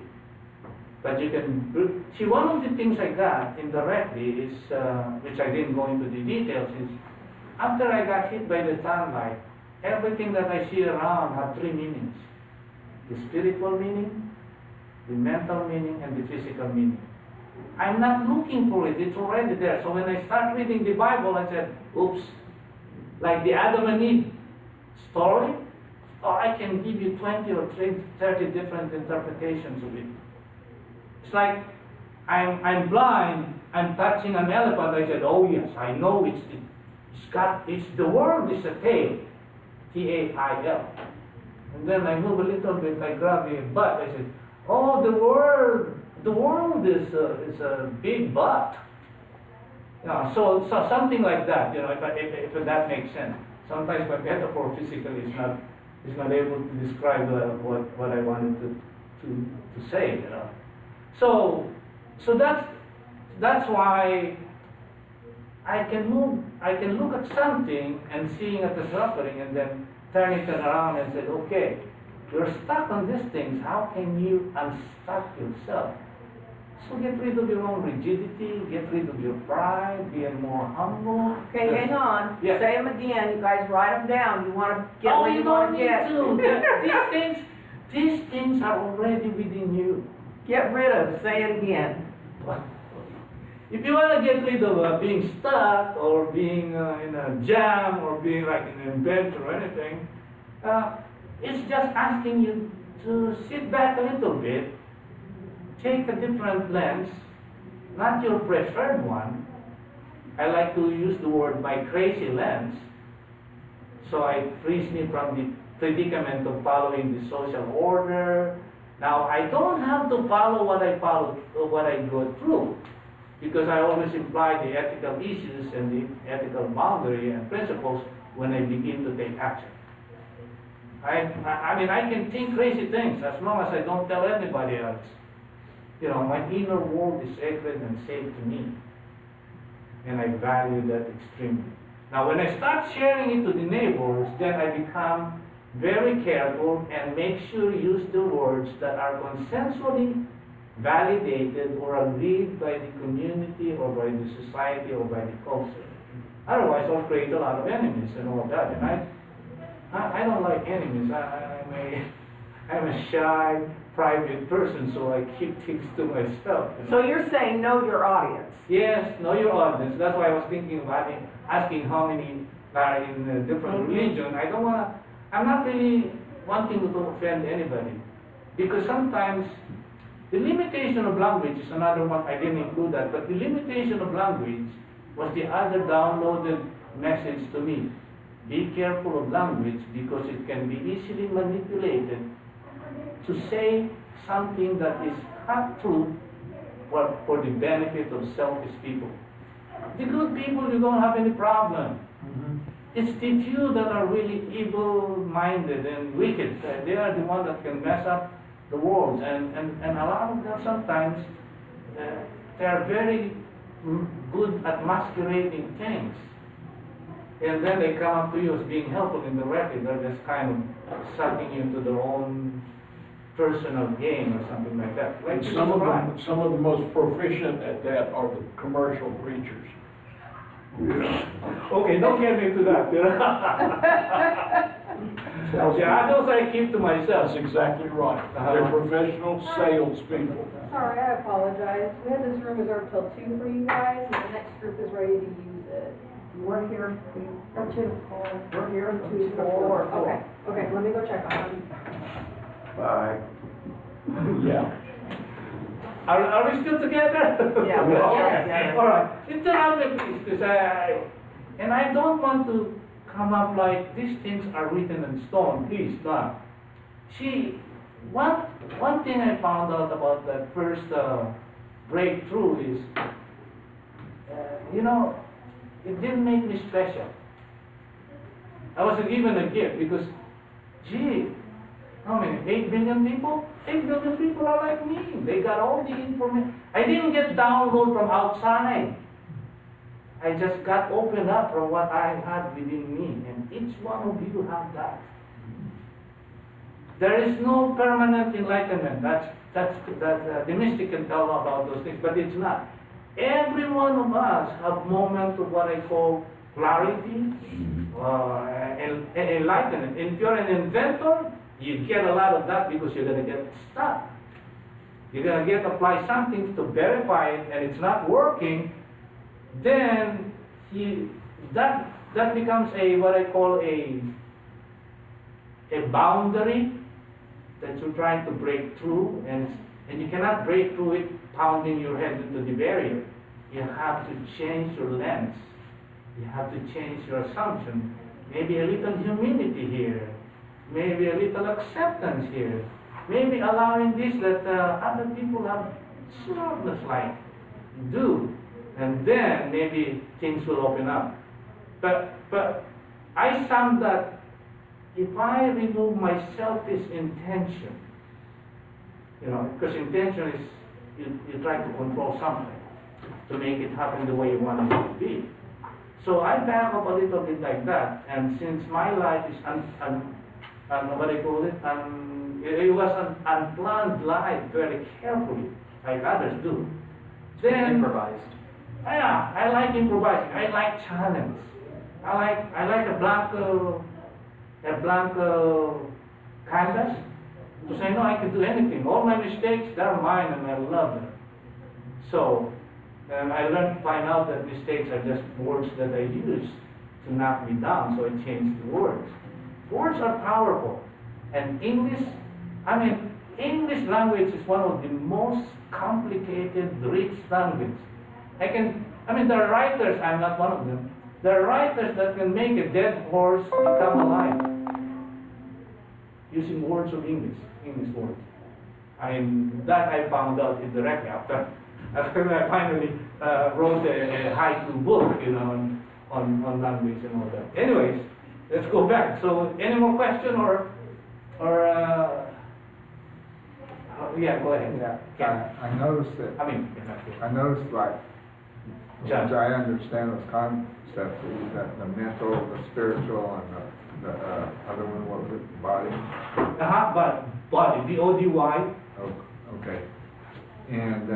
But you can, see, one of the things I got indirectly is, which I didn't go into the details, is after I got hit by the sunlight, everything that I see around have three meanings. The spiritual meaning, the mental meaning, and the physical meaning. I'm not looking for it, it's already there. So when I start reading the Bible, I said, oops, like the Adam and Eve story, I can give you 20 or 30 different interpretations of it. It's like, I'm blind, I'm touching an elephant, I said, oh yes, I know it's the world is a tail, T-A-I-L. And then I move a little bit, I grab the butt, I said, oh, the world is a big butt. You know, so something like that, you know, if that makes sense. Sometimes my metaphor physically is not able to describe what I wanted to say, you know. So that's why I can look at something and seeing at the suffering and then turn it around and say, okay, you're stuck on these things, how can you unstuck yourself? So get rid of your own rigidity, get rid of your pride, be more humble.
Okay, hang on.
Yes.
Say them again. You guys write them down. You want to get where you want to get.
Oh, you don't need to. These things are already within you.
Get rid of. Say it again.
If you want to get rid of being stuck or being in a jam or being like an inventor or anything, it's just asking you to sit back a little bit, take a different lens, not your preferred one. I like to use the word my crazy lens. So it frees me from the predicament of following the social order. Now I don't have to follow what I go through, because I always imply the ethical issues and the ethical boundary and principles when I begin to take action. I mean, I can think crazy things as long as I don't tell anybody else. You know, my inner world is sacred and safe to me. And I value that extremely. Now, when I start sharing it to the neighbors, then I become very careful and make sure to use the words that are consensually validated or agreed by the community or by the society or by the culture. Otherwise, I'll create a lot of enemies and all that. And I don't like enemies. I'm a shy, private person, so I keep things to myself. You know?
So you're saying know your audience.
Yes, know your audience. That's why I was thinking about asking how many are in a different religion. I'm not really wanting to offend anybody. Because sometimes the limitation of language is another one. I didn't include that, but the limitation of language was the other downloaded message to me. Be careful of language because it can be easily manipulated to say something that is not true for the benefit of selfish people. The good people, you don't have any problem. It's the few that are really evil-minded and wicked. They are the ones that can mess up the world. And a lot of them sometimes, they are very good at masquerading things. And then they come up to you as being helpful in the record. They're just kind of sucking you into their own personal gain or something like that. Like
some of the most proficient at that are the commercial preachers.
Yeah.
Okay, don't get me to that, you know? Yeah, those I keep to myself.
That's exactly right. They're professional salespeople.
Sorry, I apologize. We had this room reserved till 2 for you guys, and the next group is ready to use it.
We're here
From 2 to 4.
We're here from 2 to 4.
Okay, okay, let me go check on them.
Bye.
Yeah.
Are we still together?
Yeah, we're still
Okay.
together.
All right, interrupt me please, because I don't want to come up like these things are written in stone, please, not. See, one thing I found out about that first breakthrough is, you know, it didn't make me special. I was given a gift because, gee, how many? 8 billion people? 8 billion people are like me. They got all the information. I didn't get download from outside. I just got opened up from what I had within me. And each one of you have that. There is no permanent enlightenment. The mystic can tell about those things, but it's not. Every one of us have moments of what I call clarity, enlightenment. If you're an inventor, you get a lot of that because you're going to get stuck. You're going to apply something to verify it and it's not working, then that becomes what I call a boundary that you're trying to break through, and you cannot break through it pounding your head into the barrier. You have to change your lens. You have to change your assumption. Maybe a little humility here. Maybe a little acceptance here. Maybe allowing this that other people have smartness like do. And then maybe things will open up. But I found that if I remove my selfish intention, you know, because intention is you try to control something to make it happen the way you want it to be. So I back up a little bit like that, and since my life is what I call it, it was an unplanned life very carefully, like others do. Then
Improvised.
yeah, I like improvising. I like challenge. I like a blank canvas to say no, I can do anything. All my mistakes, they're mine, and I love them. So, and I learned to find out that mistakes are just words that I use to knock me down. So I changed the words. Words are powerful, and English language is one of the most complicated, rich language. There are writers, I'm not one of them, there are writers that can make a dead horse become alive using words of English words. That I found out indirectly after I finally wrote a haiku book, you know, on language and all that. Anyways, let's go back. So, any more question or yeah, go ahead.
Yeah, I noticed that, I noticed like, which I understand this concept, is that the mental, the spiritual, and the other one, what was it, body?
But body, B-O-D-Y.
Oh, okay. And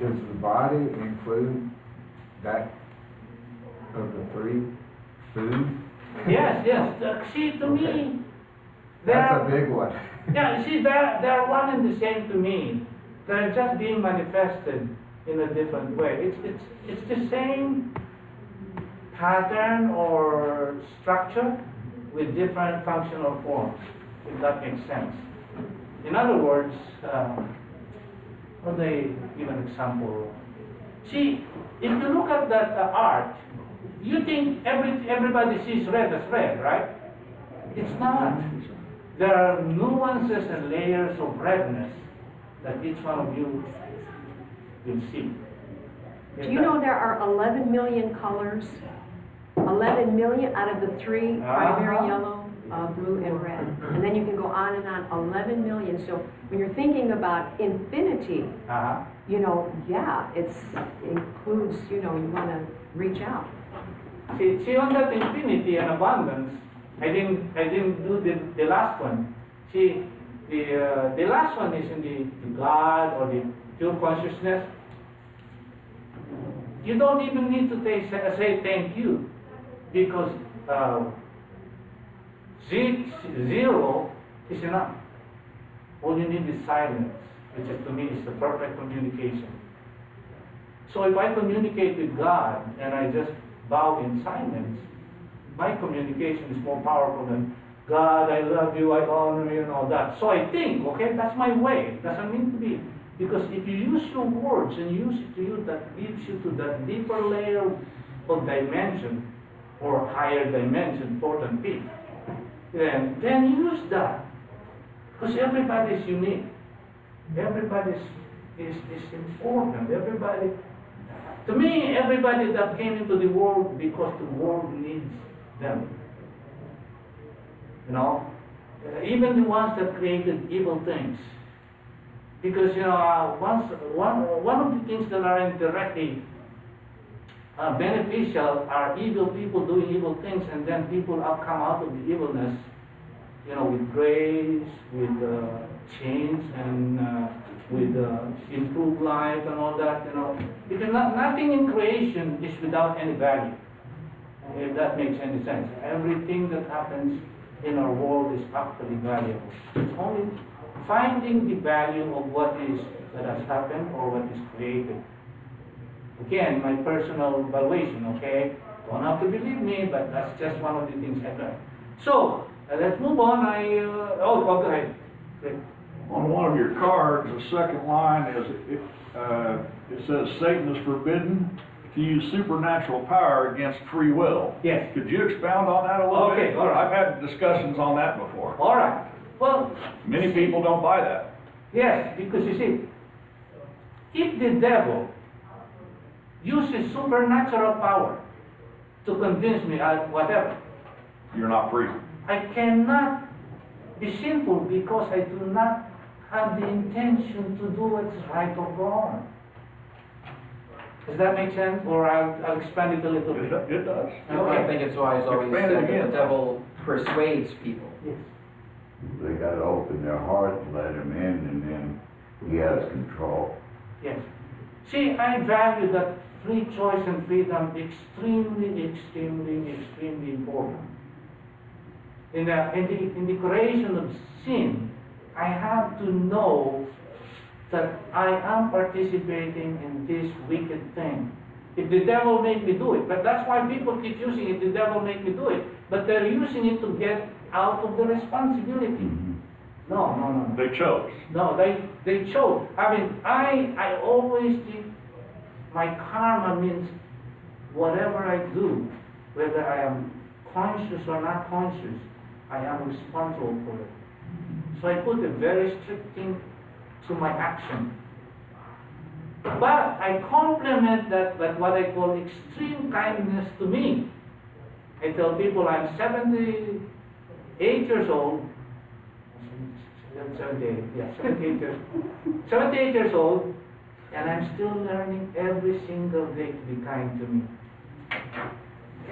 does the body include that of the three food?
Yes. See, to me,
That's a big one.
yeah, see, they're one and the same to me. They're just being manifested in a different way. It's the same pattern or structure with different functional forms, if that makes sense. In other words, let me give an example. See, if you look at that art, you think everybody sees red as red, right? It's not. There are nuances and layers of redness that each one of you will see.
Do you know there are 11 million colors? 11 million out of the three, primary yellow, blue, and red. And then you can go on and on, 11 million. So when you're thinking about infinity, you know, yeah, it includes, you know, you want to reach out.
See on that infinity and abundance, I didn't do the last one. See, the last one is in the God or the pure consciousness. you don't even need to say thank you, because zero is enough. All you need is silence, which is, to me, is the perfect communication. So if I communicate with God and I just bow in silence, my communication is more powerful than, God, I love you, I honor you, and all that. So I think, okay, that's my way. It doesn't mean to be. Because if you use your words and use it to you, that leads you to that deeper layer of dimension, or higher dimension, important peak, then use that. Because everybody is unique. Everybody is important. Everybody, to me, everybody that came into the world because the world needs them. You know, even the ones that created evil things. Because, you know, one of the things that are indirectly beneficial are evil people doing evil things, and then people have come out of the evilness, you know, with grace, with change, and with improved life and all that, you know. Because nothing in creation is without any value, if that makes any sense. Everything that happens in our world is actually valuable. It's only finding the value of what is that has happened or what is created. Again, my personal valuation, okay? Don't have to believe me, but that's just one of the things I learned. So, let's move on. Go ahead. Okay.
On one of your cards, the second line is, it says Satan is forbidden to use supernatural power against free will.
Yes.
Could you expound on that a little bit?
Okay, all right.
I've had discussions on that before.
All right. Well,
Many people don't buy that.
yes, because you see, if the devil uses supernatural power to convince me, whatever,
You're not free.
I cannot be sinful because I do not have the intention to do what's right or wrong. Does that make sense? Or I'll expand it a little bit.
It does.
I think it's why it's always
Expand it
said that
again.
the devil persuades people.
Yes.
They gotta open their heart to let him in, and then he has control.
Yes. See, I value that free choice and freedom extremely, extremely, extremely important. In the creation of sin, I have to know that I am participating in this wicked thing. If the devil made me do it, but that's why people keep using it, the devil made me do it, but they're using it to get out of the responsibility. No.
They chose.
No, they chose. I mean, I always think my karma means whatever I do, whether I am conscious or not conscious, I am responsible for it. So I put a very strict thing to my action. But I complement that with what I call extreme kindness to me. I tell people I'm 78 years old, 78 years old, and I'm still learning every single day to be kind to me.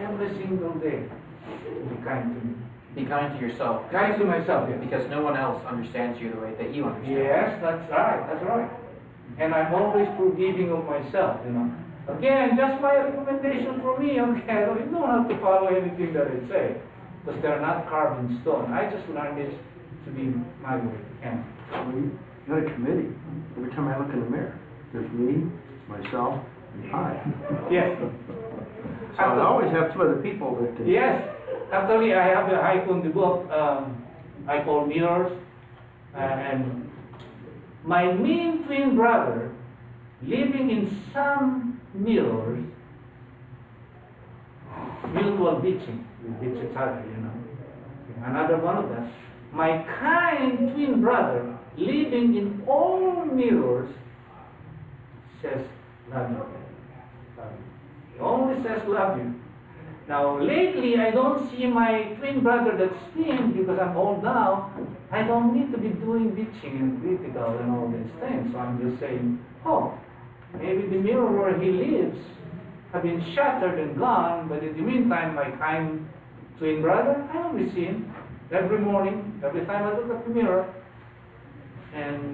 Every single day to be kind to me.
Be kind to yourself.
Kind to myself, yes.
Because no one else understands you the way that you understand.
Yes, that's right. And I'm always forgiving of myself, you know. Again, just my recommendation for me, okay, you don't have to follow anything that I say, because they're not carved in stone. I just learned this to be my way. And
You got a committee. Every time I look in the mirror, there's me, myself, and I.
yes.
So I always have two other people that.
Yes. Actually, I have a haiku in the book I call Mirrors. And my mean twin brother, living in some mirrors, mutual bitching. We bitch each other, you know. Another one of them. My kind twin brother, living in all mirrors, says, love you. Love you. He only says, love you. Now, lately, I don't see my twin brother that's thin because I'm old now. I don't need to be doing bitching and critical and all these things. So I'm just saying, oh, maybe the mirror where he lives have been shattered and gone, but in the meantime, my kind twin brother, I always see him every morning, every time I look at the mirror. And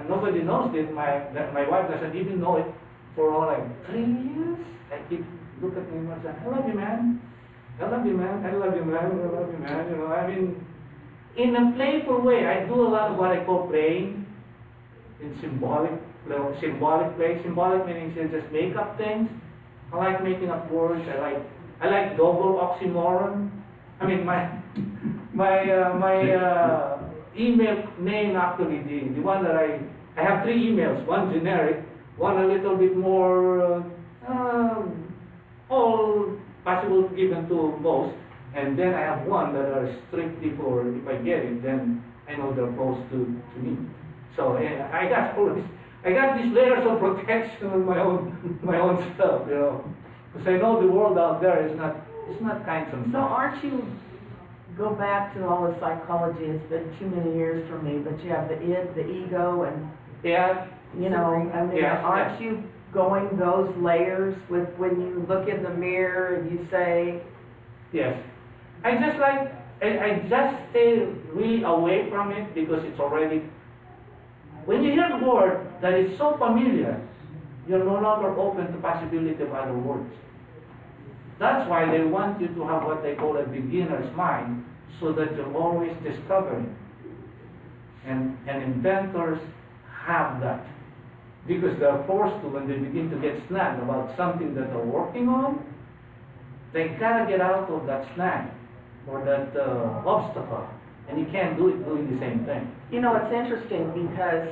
nobody knows it. My wife doesn't even know it. for all like 3 years. I keep look at him and say, I love you, man. I love you, man. I love you, man. I love you, man. You know, I mean, in a playful way, I do a lot of what I call playing in symbolic play. Symbolic meaning you just make up things. I like making up words. I like double oxymoron. I mean, my email name actually, the one that I have 3 emails, one generic, one a little bit more, all possible given to most, and then I have one that are strictly for, if I get it, then I know they're close to me. So I got these layers of protection on my own stuff, you know, because I know the world out there is not kind sometimes.
So aren't you, go back to all the psychology, it's been too many years for me, but you have the id, the ego, and,
Yeah.
you know, I mean,
Yes,
aren't
yes.
you going those layers with when you look in the mirror and you say,
Yes. I just stay really away from it because it's already, when you hear the word that is so familiar, you're no longer open to possibility of other words. That's why they want you to have what they call a beginner's mind, so that you're always discovering. And inventors have that. Because they're forced to, when they begin to get snagged about something that they're working on, they gotta get out of that snag or that obstacle, and you can't do it doing the same thing.
you know, it's interesting because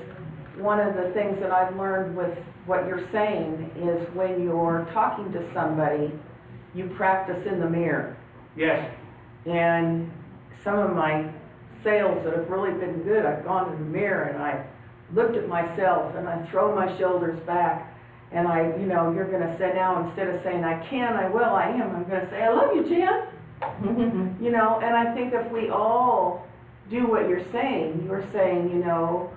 one of the things that I've learned with what you're saying is when you're talking to somebody, you practice in the mirror.
Yes.
And some of my sales that have really been good, I've gone in the mirror and I looked at myself and I throw my shoulders back and you know, you're gonna say now, instead of saying I can, I will, I am, I'm gonna say I love you, Jan. You know, and I think if we all do what you're saying, you know,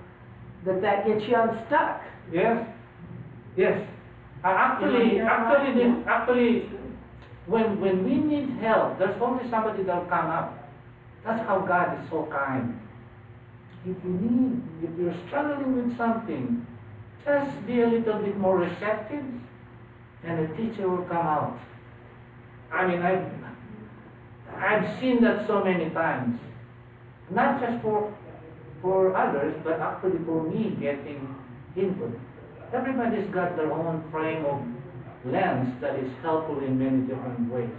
that gets you unstuck.
Yes. Yes. Actually, when we need help, there's always somebody that'll come up. That's how God is so kind. If you're struggling with something, just be a little bit more receptive, and a teacher will come out. I mean, I've seen that so many times, not just for others, but actually for me getting input. Everybody's got their own frame of lens that is helpful in many different ways.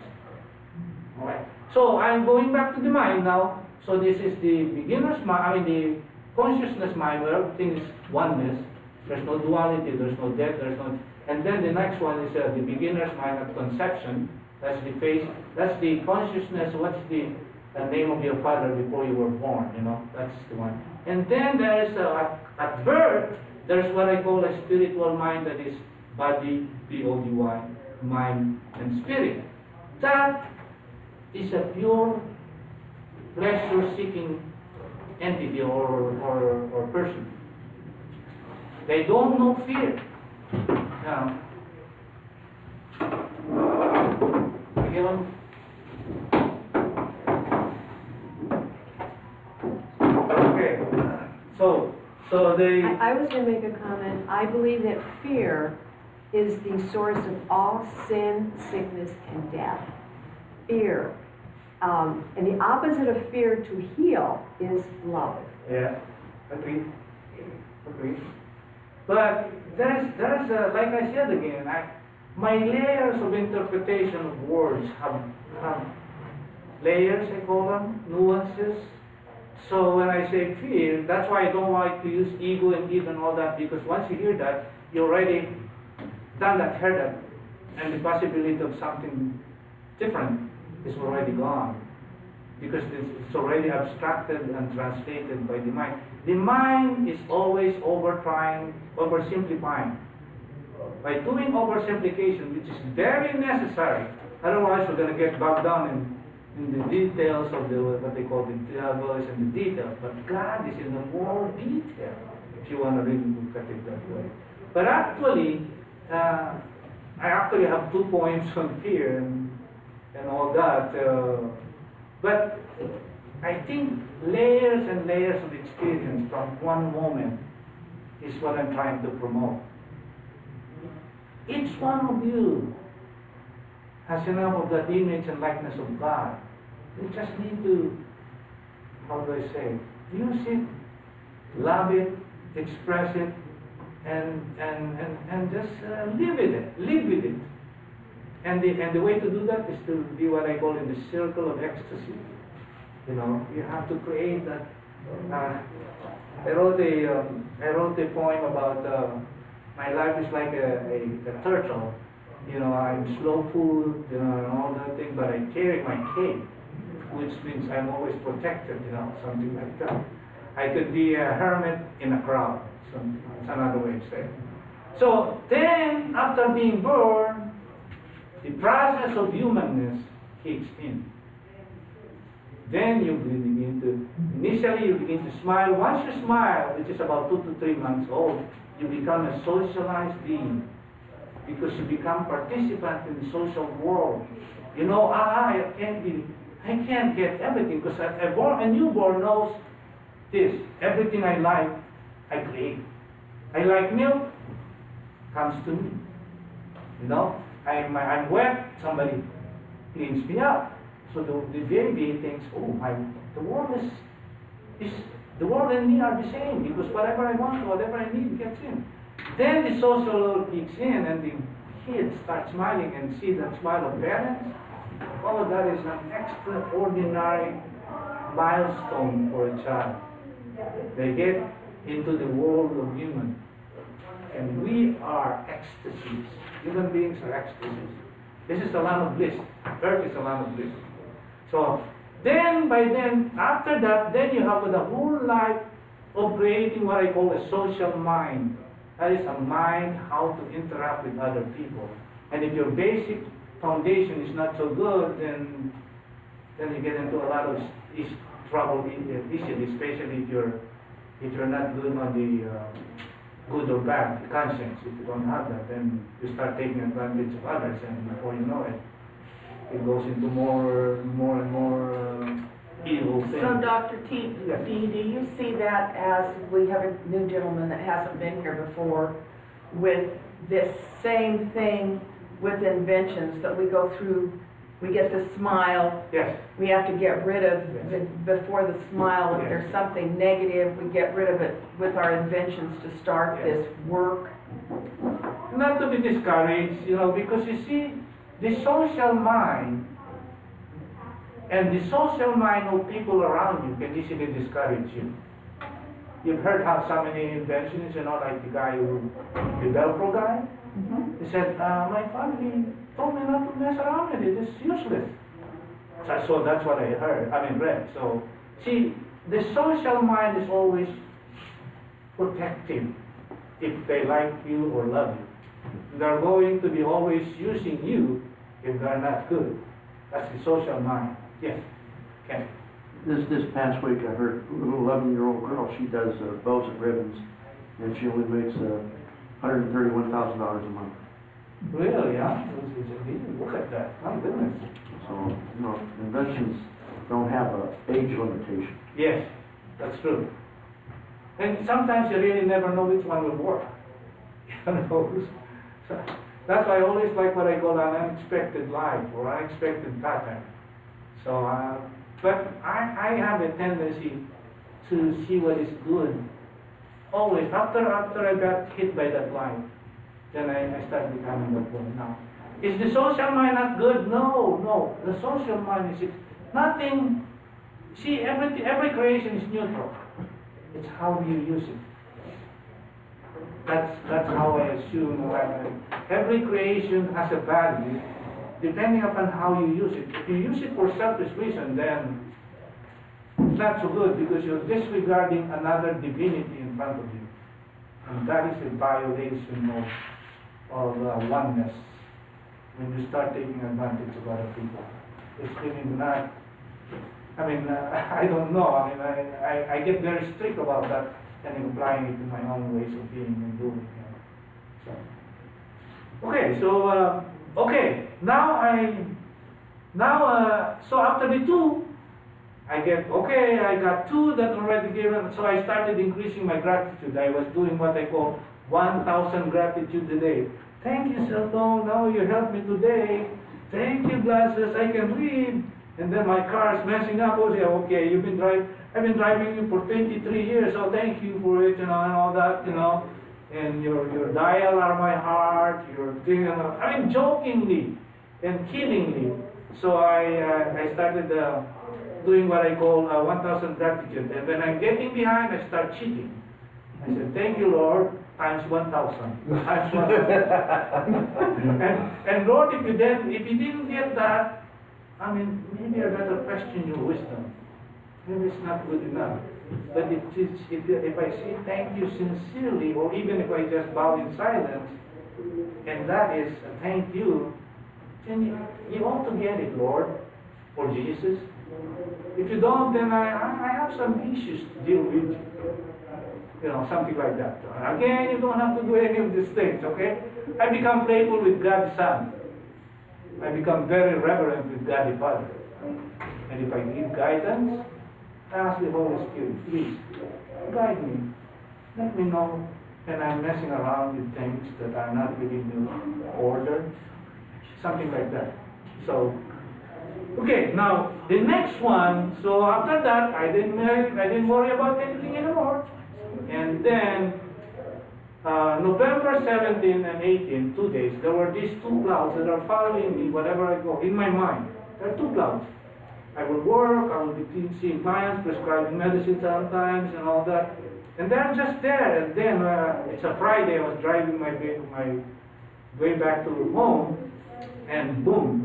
All right. So I'm going back to the mind now. So this is the beginner's mind, the consciousness mind, where everything is oneness. There's no duality, there's no death, and then the next one is the beginner's mind at conception. That's the phase, that's the consciousness, what's the name of your father before you were born, you know, that's the one. And then there's, at birth, there's what I call a spiritual mind, that is body, B-O-D-Y, mind, and spirit. That is a pure pleasure-seeking entity or person. They don't know fear. Now, you get them? Okay. So they.
I was going to make a comment. I believe that fear is the source of all sin, sickness, and death. Fear. And the opposite of fear to heal is love.
Yeah, agreed. But there's like I said again, my layers of interpretation of words have layers, I call them, nuances. So when I say fear, that's why I don't like to use ego and id and all that, because once you hear that, you already done that, heard that, and the possibility of something different is already gone, because it's already abstracted and translated by the mind. The mind is always oversimplifying. By doing oversimplification, which is very necessary, otherwise we're going to get bogged down in the details of what they call the devils and the details. But God is in the more detail, if you want to really look at it that way. But actually, I actually have 2 points on fear and all that. But I think layers and layers of experience from one moment is what I'm trying to promote. Each one of you has enough of that image and likeness of God. You just need to, how do I say, use it, love it, express it, and just live with it. Live with it. And the way to do that is to be what I call in the circle of ecstasy. You know, you have to create that. I wrote a poem about my life is like a turtle. You know, I'm slow food, you know, and all that thing, but I carry my cape, which means I'm always protected, you know, something like that. I could be a hermit in a crowd. That's another way of saying it. So then, after being born, the process of humanness kicks in. Then you begin to, initially you begin to smile. Once you smile, which is about 2 to 3 months old, you become a socialized being. Because you become participant in the social world. You know, I can't get everything, because a newborn knows this. Everything I like, I create. I like milk, comes to me. You know, I'm wet, somebody cleans me up. So the baby thinks, oh, the world and me are the same, because whatever I want, whatever I need gets in. Then the social world kicks in, and the kids start smiling and see that smile of parents. All of that is an extraordinary milestone for a child. They get into the world of human. And we are ecstasies. Human beings are ecstasies. This is the land of bliss. Earth is the land of bliss. So, after that, then you have the whole life of creating what I call a social mind. That is a mind how to interact with other people. And if your basic foundation is not so good, then you get into a lot of trouble easily, especially if you're not good on the good or bad, the conscience. If you don't have that, then you start taking advantage of others, and before you know it, it goes into more and more evil things.
So Dr. T,
Yes.
do you see that as, we have a new gentleman that hasn't been here before, with this same thing with inventions that we go through, we get the smile.
Yes.
We have to get rid of,
Yes.
before the smile, if
Yes.
there's something negative, we get rid of it with our inventions to start
Yes.
this work.
Not to be discouraged, you know, because you see, the social mind and the social mind of people around you can easily discourage you. You've heard how so many inventions, you know, like the guy the Velcro guy.
Mm-hmm.
He said, my family told me not to mess around with it, it's useless. So that's what I read. So, see, the social mind is always protective if they like you or love you. They're going to be always using you if they're not good. That's the social mind. Yes, Ken.
This past week, I heard a little 11-year-old girl, she does bows and ribbons, and she only makes $131,000 a month.
Really, yeah? Look at that. My goodness.
So, you know, inventions don't have an age limitation.
Yes, that's true. And sometimes you really never know which one will work. You know? So that's why I always like what I call an unexpected life or unexpected pattern. So, but I have a tendency to see what is good. Always, after I got hit by that line, then I started becoming that one now. Is the social mind not good? No. The social mind is nothing. See, every creation is neutral. It's how you use it. That's how I assume every creation has a value depending upon how you use it. If you use it for selfish reason, then it's not so good because you're disregarding another divinity in front of you. And that is a violation of oneness. When you start taking advantage of other people. It's really not, I don't know. I get very strict about that and applying it to my own ways of being and doing. So after the 2, I got 2 that already given, so I started increasing my gratitude. I was doing what I call 1,000 gratitude a day. Thank you, cell phone, now you helped me today. Thank you, glasses, I can read. And then my car's messing up. Oh, yeah, okay, I've been driving you for 23 years, so thank you for it, and all that, And your dial are my heart, your thing, I mean, jokingly and killingly. So I started doing what I call 1,000 gratitude. And when I'm getting behind, I start cheating. I said, thank you, Lord, times 1,000. Times 1,000. and Lord, if you didn't get that, I mean, maybe I better question your wisdom. Maybe it's not good enough. But if I say thank you sincerely, or even if I just bow in silence, and that is a thank you, then you ought to get it, Lord, or Jesus. If you don't, then I have some issues to deal with. Something like that. Again, you don't have to do any of these things, okay? I become playful with God the Son. I become very reverent with God the Father. And if I need guidance, I ask the Holy Spirit, please, guide me. Let me know when I'm messing around with things that are not within the order. Something like that. So, okay, now, the next one, so after that, I didn't worry about anything anymore. And then, November 17 and 18, 2 days, there were these two clouds that are following me wherever I go, in my mind. There are two clouds. I will work, I will be seeing clients, prescribing medicine sometimes, and all that. And they're just there. And then, it's a Friday, I was driving my way back to home, and boom,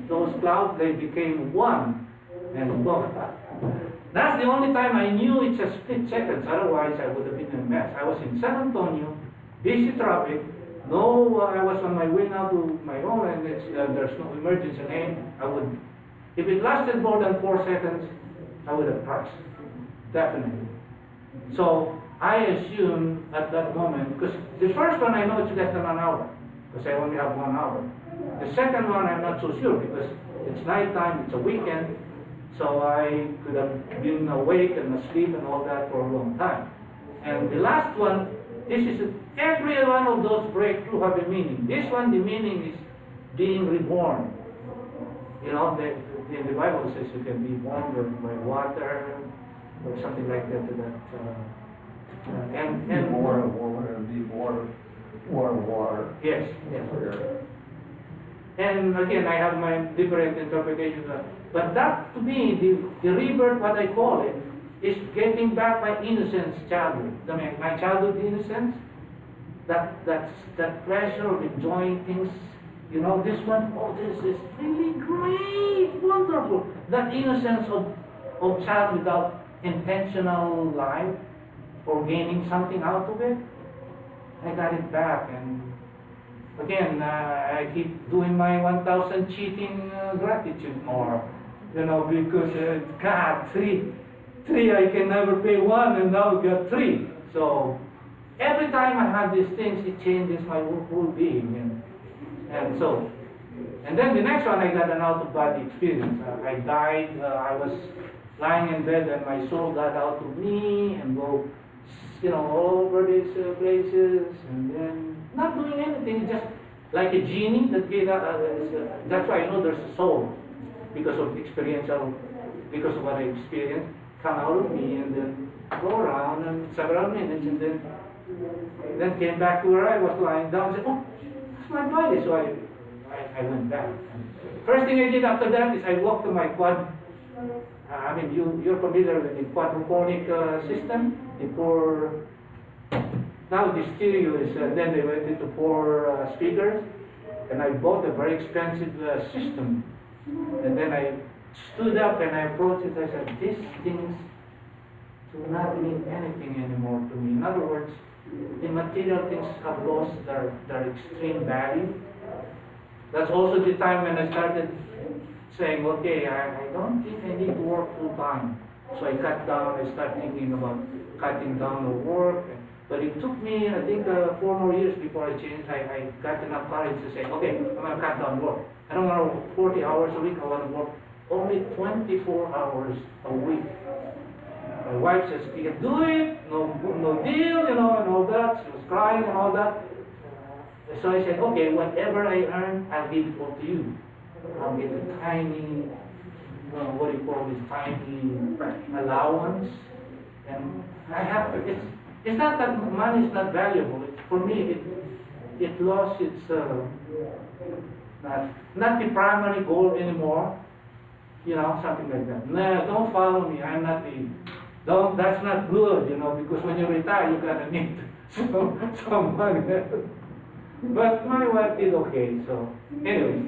those clouds, they became one. And boom. That's the only time I knew it's a split seconds, otherwise I would have been a mess. I was in San Antonio, busy traffic. No, I was on my way now to my home, and there's no emergency lane. If it lasted more than 4 seconds, I would have crashed, definitely. So I assumed at that moment, because the first one I know it's less than an hour, because I only have 1 hour. The second one I'm not so sure, because it's nighttime, it's a weekend, so I could have been awake and asleep and all that for a long time. And the last one, every one of those breakthroughs have a meaning. This one, the meaning is being reborn. The Bible says you can be born by water or something like that.
Be born of woman and be born of water.
Yes. And again, I have my different interpretations. But that, to me, the rebirth, what I call it, is getting back my innocence, childhood. My childhood innocence, that pleasure of enjoying things. This one, this is really great, wonderful. That innocence of child without intentional life or gaining something out of it, I got it back. And again, I keep doing my 1,000 cheating gratitude more. Because God, three, I can never pay one, and now we got 3. So every time I have these things, it changes my whole being. And then the next one, I got an out-of-body experience. I died, I was lying in bed, and my soul got out of me and go, all over these places, and then not doing anything, just like a genie that gave out. That's why I know there's a soul, because of what I experienced, come out of me and then go around and several minutes, and then came back to where I was lying down and said, oh, it's my body. So I went back. First thing I did after that is I walked to my quad. You're familiar with the quadrophonic system. Now the stereo is, then they went into 4 speakers, and I bought a very expensive system. And then I stood up and I approached it. I said, these things do not mean anything anymore to me. In other words, the material things have lost their extreme value. That's also the time when I started saying, okay, I don't think I need to work full time. So I cut down, I started thinking about cutting down the work. But it took me, I think, 4 more years before I changed. I got enough courage to say, okay, I'm going to cut down work. I don't want to work 40 hours a week, I want to work only 24 hours a week. My wife says, you can do it, no deal, and all that. She was crying and all that. So I said, okay, whatever I earn, I'll give it all to you. I'll get a tiny, what do you call this, tiny allowance. And I have, it's not that money is not valuable. For me, it lost its, not the primary goal anymore. You know, something like that. No, don't follow me. I'm not that's not good, because when you retire, you're gonna need some money. But my wife did okay, so anyways,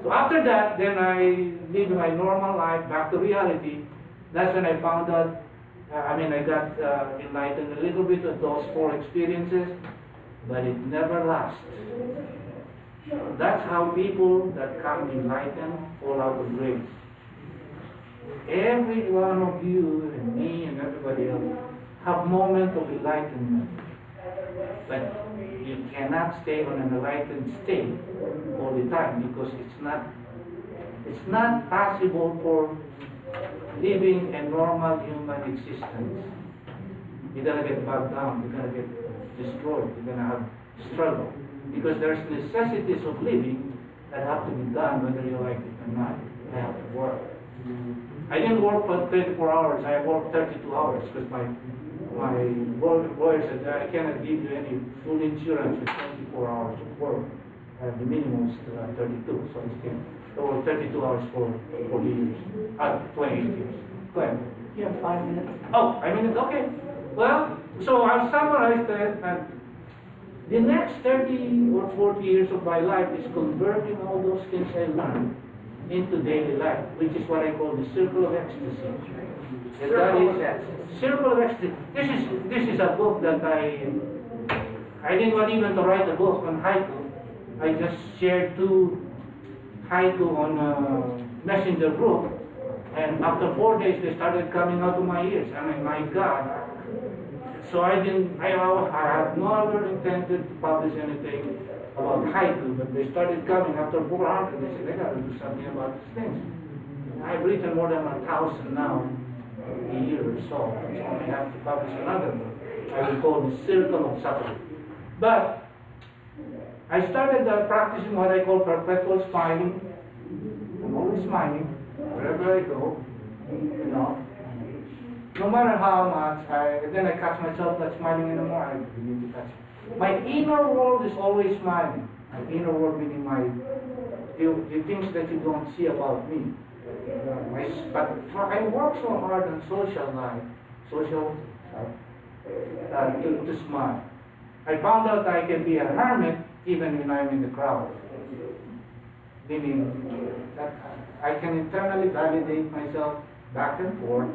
so after that, then I lived my normal life, back to reality. That's when I found out, I got enlightened a little bit with those 4 experiences, but it never lasts. That's how people that come enlightened fall out of grace. Every one of you and me and everybody else have moments of enlightenment. But you cannot stay on an enlightened state all the time, because it's not possible for living a normal human existence. You're gonna get bogged down, you're gonna get destroyed, you're gonna have struggle. Because there's necessities of living that have to be done whether you like it or not. I have to work. I didn't work for 24 hours, I worked 32 hours because my employer said, I cannot give you any full insurance with 24 hours of work. The minimum is 32, so I came. So 32 hours for 40 years, 28 years. Go ahead.
You have 5 minutes.
Oh, I mean, okay. Well, so I'll summarize that. The next 30 or 40 years of my life is converting all those things I learned into daily life, which is what I call the circle of ecstasy. Circle of ecstasy. This is a book that I didn't want even to write a book on haiku. I just shared 2 haiku on a messenger group, and after 4 days they started coming out of my ears. I mean, my God. So I had never intended to publish anything about haiku, but they started coming after 400. They said, I gotta do something about these things. I've written more than 1,000 now, a year or so. So I have to publish another book. I will call the Circle of Suffering. But I started practicing what I call perpetual smiling. I'm always smiling wherever I go, No matter how much, then I catch myself not smiling anymore. I begin to catch. My inner world is always smiling. My inner world meaning the things that you don't see about me. But I work so hard on social life, to smile. I found out I can be a hermit even when I'm in the crowd. Meaning that I can internally validate myself back and forth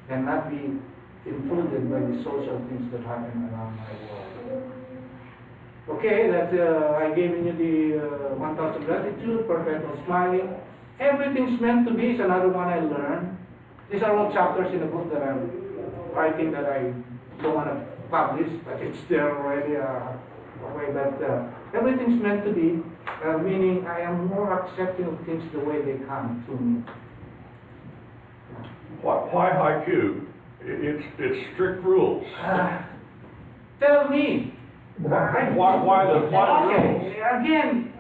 and not be influenced by the social things that happen around my world. Okay, I gave you the 1,000 gratitude, perpetual smiling. Everything's meant to be is another one I learned. These are all chapters in the book that I'm writing that I don't want to publish, but it's there already. But everything's meant to be, meaning I am more accepting of things the way they come to me.
Why haiku? It's strict rules.
Tell me.
Why the
Okay, again,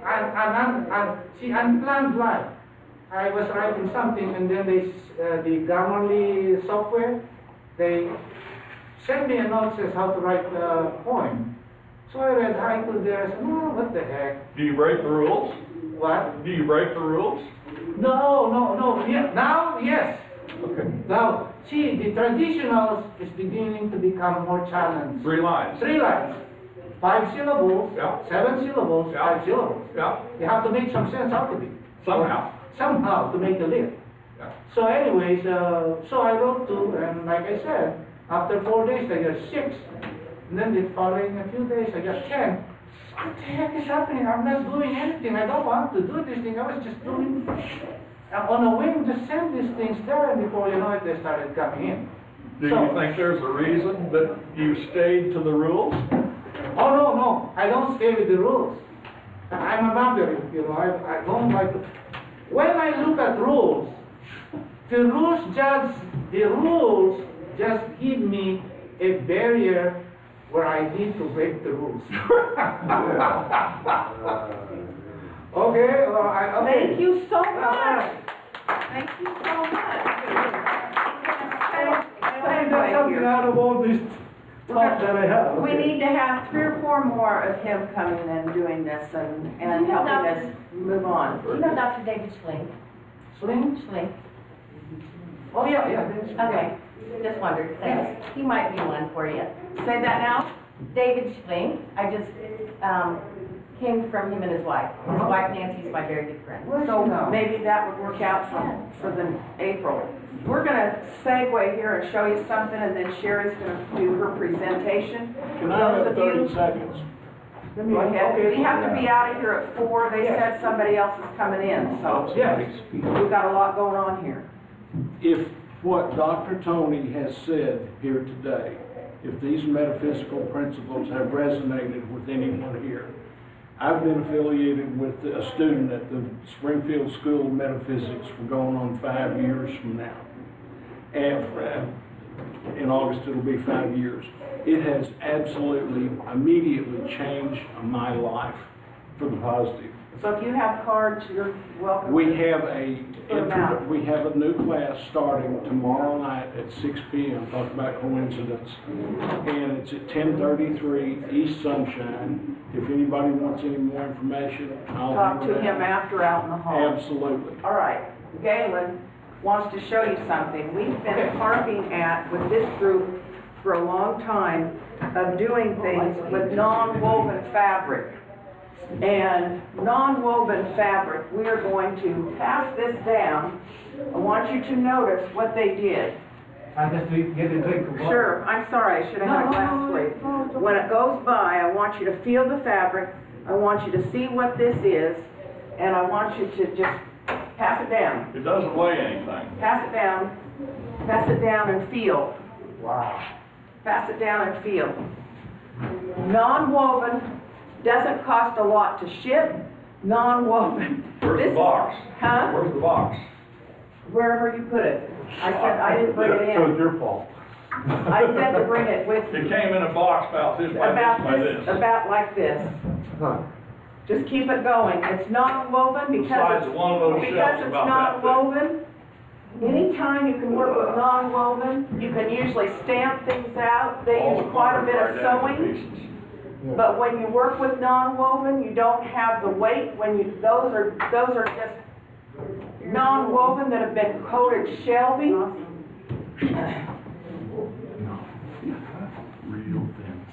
unplanned life. I was writing something, and then the Grammarly software, they sent me a note that says how to write a poem. So I read haiku there. I said, no, what the heck?
Do you break the rules?
What?
Do you break the rules?
No. Yeah, now, yes.
Okay.
Now, see, the traditionals is beginning to become more challenged.
3 lines.
3 lines. 5 syllables,
Yeah.
7 syllables,
Yeah.
5 syllables.
Yeah.
You have to make some sense out of it.
Somehow.
To make a live.
Yeah.
So anyways, so I wrote 2, and like I said, after 4 days I got 6. And then the following a few days I got 10. What the heck is happening? I'm not doing anything. I don't want to do this thing. I was just doing on a whim, just send these things there, and before you know it, they started coming in.
Do you think there's a reason that you stayed to the rules?
Oh, no. I don't stay with the rules. I'm a maverick, I don't like it. When I look at rules, the rules just give me a barrier where I need to break the rules. Okay,
Thank you so much. Thank you so much.
I got something out of all this talk that I have.
We need to have 3 or 4 more of him coming and doing this and
You know,
helping us move on.
You know Dr. David Schling? Schling?
Oh, yeah.
Okay, just wondered, thanks. He might be one for you.
Say that now?
David Schling, I just, came from him and his wife. His wife Nancy's my very good friend.
So maybe that would work out for the April. We're gonna segue here and show you something, and then Sherry's gonna do her presentation.
Can I have 30 seconds?
Go ahead.
Okay.
We have to be out of here at 4. They said somebody else is coming in, so
Yes.
we've got a lot going on here.
If what Dr. Tony has said here today, if these metaphysical principles have resonated with anyone here, I've been affiliated with a student at the Springfield School of Metaphysics for going on 5 years from now. And in August it'll be 5 years. It has absolutely, immediately changed my life for the positive.
So if you have cards, you're welcome.
We have a
out.
we have a new class starting tomorrow night at 6 p.m. Talk about coincidence, and it's at 1033 East Sunshine. If anybody wants any more information, I'll
Talk
give it
to
out.
him after out in the hall.
Absolutely.
All right, Galen wants to show you something. We've been harping with this group for a long time of doing things with non-woven fabric. And non-woven fabric, we are going to pass this down. I want you to notice what they did.
I just get a drink of water.
Sure, I'm sorry, I should have had a glass for you. When it goes by, I want you to feel the fabric, I want you to see what this is, and I want you to just pass it down.
It doesn't weigh anything.
Pass it down and feel.
Wow.
Pass it down and feel. Non-woven, doesn't cost a lot to ship, non-woven.
Where's the box?
Huh?
Where's the box?
Wherever you put it. I said, I didn't bring it
So it's
in.
your fault.
I said to bring it with
It
you.
came in a box about this by this.
About like this. Just keep it going. It's non-woven
The size of one of those shelves
it's
about that thick.
non-woven. Anytime you can work with non-woven, you can usually stamp things out. They use quite a bit of sewing. But when you work with non-woven, you don't have the weight. Those are just non-woven that have been coated shelving.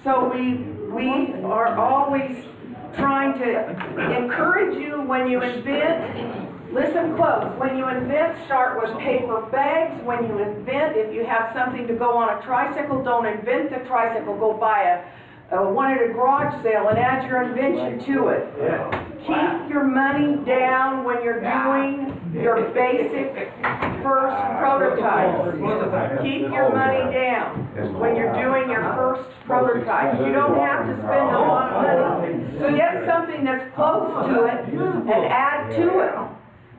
So we are always trying to encourage you when you invent. Listen close. When you invent, start with paper bags. When you invent, if you have something to go on a tricycle, don't invent the tricycle. Go buy one at a garage sale and add your invention to it. Keep your money down when you're doing your basic first prototype. Keep your money down when you're doing your first prototype. You don't have to spend a lot of money. So get something that's close to it and add to it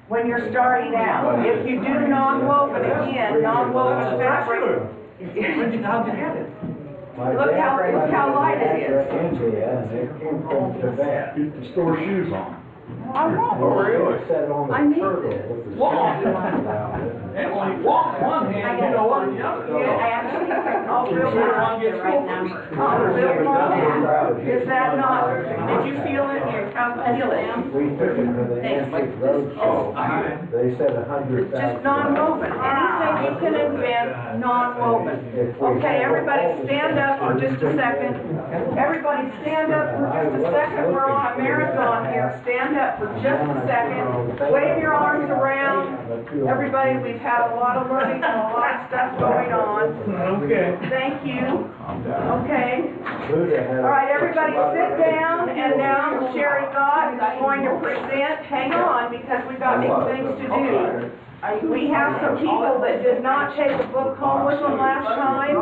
when you're starting out. If you do non-woven, again, non-woven fabric.
How'd you get it?
Look how light it is.
Used to store shoes on.
I won't.
Oh, really?
I need this.
Emily, walk one hand, you know what, the other.
I actually,
Oh, Bill,
the right number.
Is that not, did you feel it? Feel it?
We took it to the Antique Roadshow. They said 100,000.
Just non-woven. Anything you can invent, non-woven. Okay, everybody stand up for just a second. Everybody stand up for just a second. We're on a marathon here. Stand up for just a second. Wave your arms around. Everybody, we've had a lot of learning and a lot of stuff going on.
Okay.
Thank you. Okay. All right, everybody sit down, and now Sherry Gott is going to present. Hang on, because we've got some things to do. We have some people that did not take a book home with them last time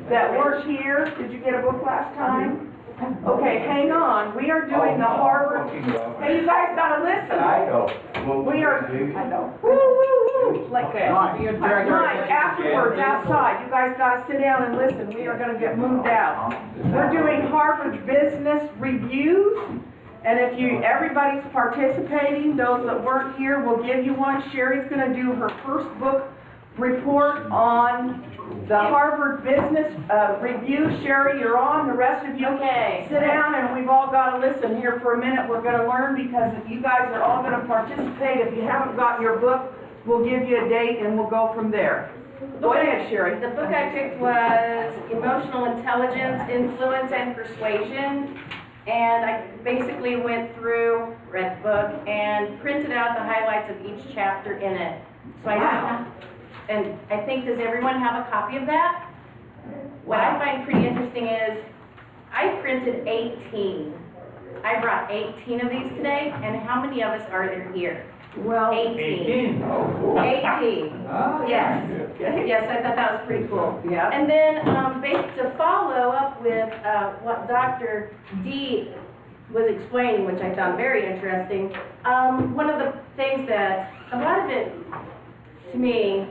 that weren't here. Did you get a book last time? Okay, hang on. We are doing the Harvard. Hey, you guys gotta listen.
I know.
We are, I know. Woo, woo, woo. like that. Mike, afterwards, outside, you guys gotta sit down and listen, we are gonna get moved out. We're doing Harvard Business Reviews, and if everybody's participating, those that weren't here, we'll give you one. Sherry's gonna do her first book report on the Harvard Business Review. Sherry, you're on, the rest of you sit down, and we've all gotta listen here for a minute. We're gonna learn because you guys are all gonna participate. If you haven't gotten your book, we'll give you a date and we'll go from there. Go ahead, Sherry.
The book I picked was Emotional Intelligence, Influence, and Persuasion. And I basically went through, read the book, and printed out the highlights of each chapter in it. So and I think, does everyone have a copy of that? What I find pretty interesting is, I printed 18. I brought 18 of these today, and how many of us are there here?
Well,
18. 18. Yes. Yes, I thought that was pretty cool.
Yeah.
And then, to follow up with what Dr. D was explaining, which I found very interesting, one of the things that, a lot of it, to me,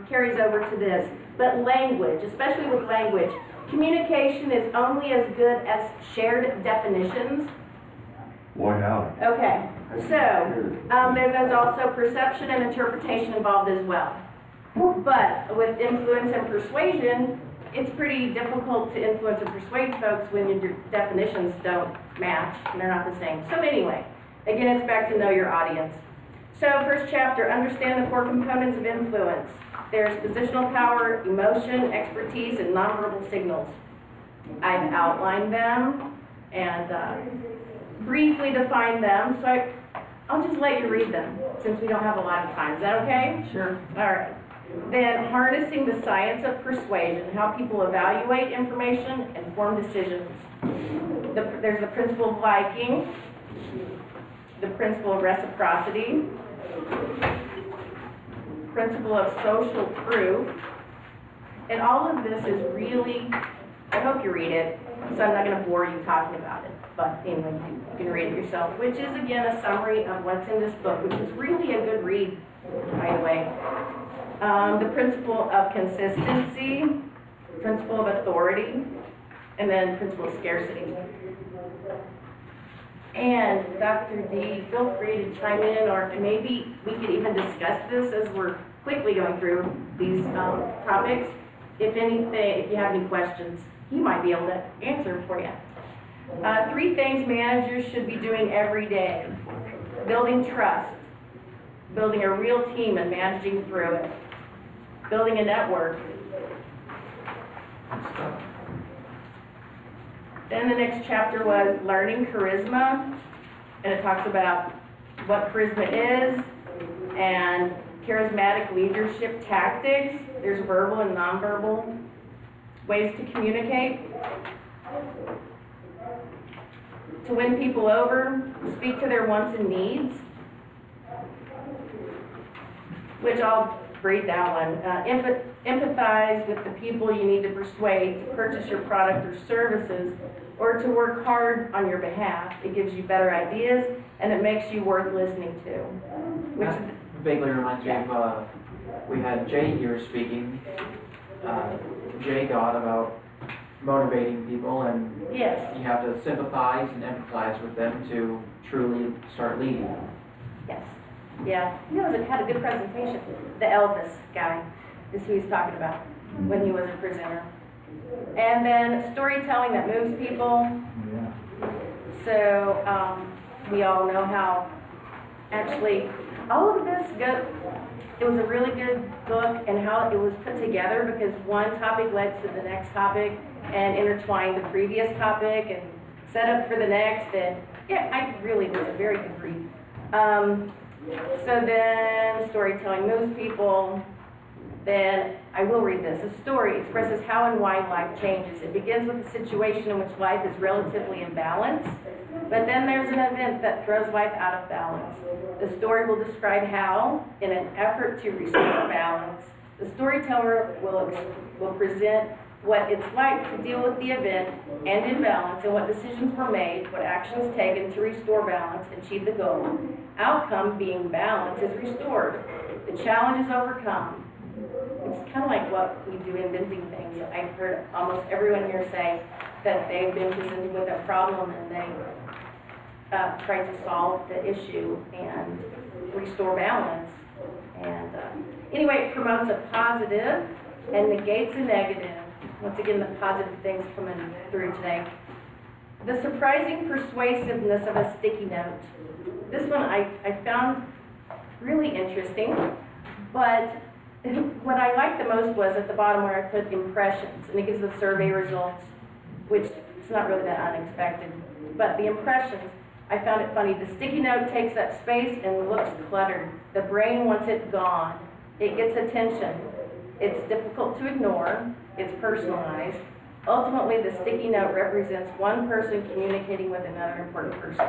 carries over to this, but language, especially with language, communication is only as good as shared definitions.
Why not?
Okay, so there's also perception and interpretation involved as well. But with influence and persuasion, it's pretty difficult to influence and persuade folks when your definitions don't match and they're not the same. So anyway, again, it's back to know your audience. So first chapter, understand the 4 components of influence. There's positional power, emotion, expertise, and nonverbal signals. I've outlined them and briefly defined them, so I'll just let you read them since we don't have a lot of time. Is that okay?
Sure.
All right. Then harnessing the science of persuasion, how people evaluate information and form decisions. There's the principle of liking, the principle of reciprocity, principle of social proof, and all of this is really, I hope you read it, so I'm not going to bore you talking about it, but anyway, you can read it yourself, which is again a summary of what's in this book, which is really a good read, by the way. The principle of consistency, principle of authority, and then principle of scarcity. And Dr. D, feel free to chime in, or maybe we could even discuss this as we're quickly going through these topics. If you have any questions, he might be able to answer for you. 3 things managers should be doing every day. Building trust, building a real team and managing through it, building a network. Then the next chapter was learning charisma, and it talks about what charisma is and charismatic leadership tactics. There's verbal and nonverbal ways to communicate. To win people over, speak to their wants and needs, which I'll read that one. Empathize with the people you need to persuade to purchase your product or services, or to work hard on your behalf. It gives you better ideas, and it makes you worth listening to. Which
that vaguely reminds me of, we had Jay here speaking. Jay got about motivating people, and
yes,
you have to sympathize and empathize with them to truly start leading them.
yes, yeah. He had a good presentation. The Elvis guy is who he's talking about when he was a prisoner. And then storytelling that moves people. So we all know how actually all of this it was a really good book, and how it was put together because one topic led to the next topic and intertwined the previous topic and set up for the next, and yeah, it was a very good read. So then storytelling moves people. Then I will read this. A story expresses how and why life changes. It begins with a situation in which life is relatively in balance, but then there's an event that throws life out of balance. The story will describe how, in an effort to restore balance, the storyteller will present what it's like to deal with the event and imbalance, and what decisions were made, what actions taken to restore balance and achieve the goal. outcome, being balance, is restored. The challenge is overcome. It's kind of like what we do inventing things. I've heard almost everyone here say that they've been presented with a problem and they try to solve the issue and restore balance. And anyway, it promotes a positive and negates a negative. Once again, the positive things coming through today. The surprising persuasiveness of a sticky note. This one I found really interesting, but what I liked the most was at the bottom where I put impressions, and it gives the survey results, which is not really that unexpected. But the impressions, I found it funny. The sticky note takes up space and looks cluttered. The brain wants it gone. It gets attention. It's difficult to ignore. It's personalized. Ultimately, the sticky note represents one person communicating with another important person.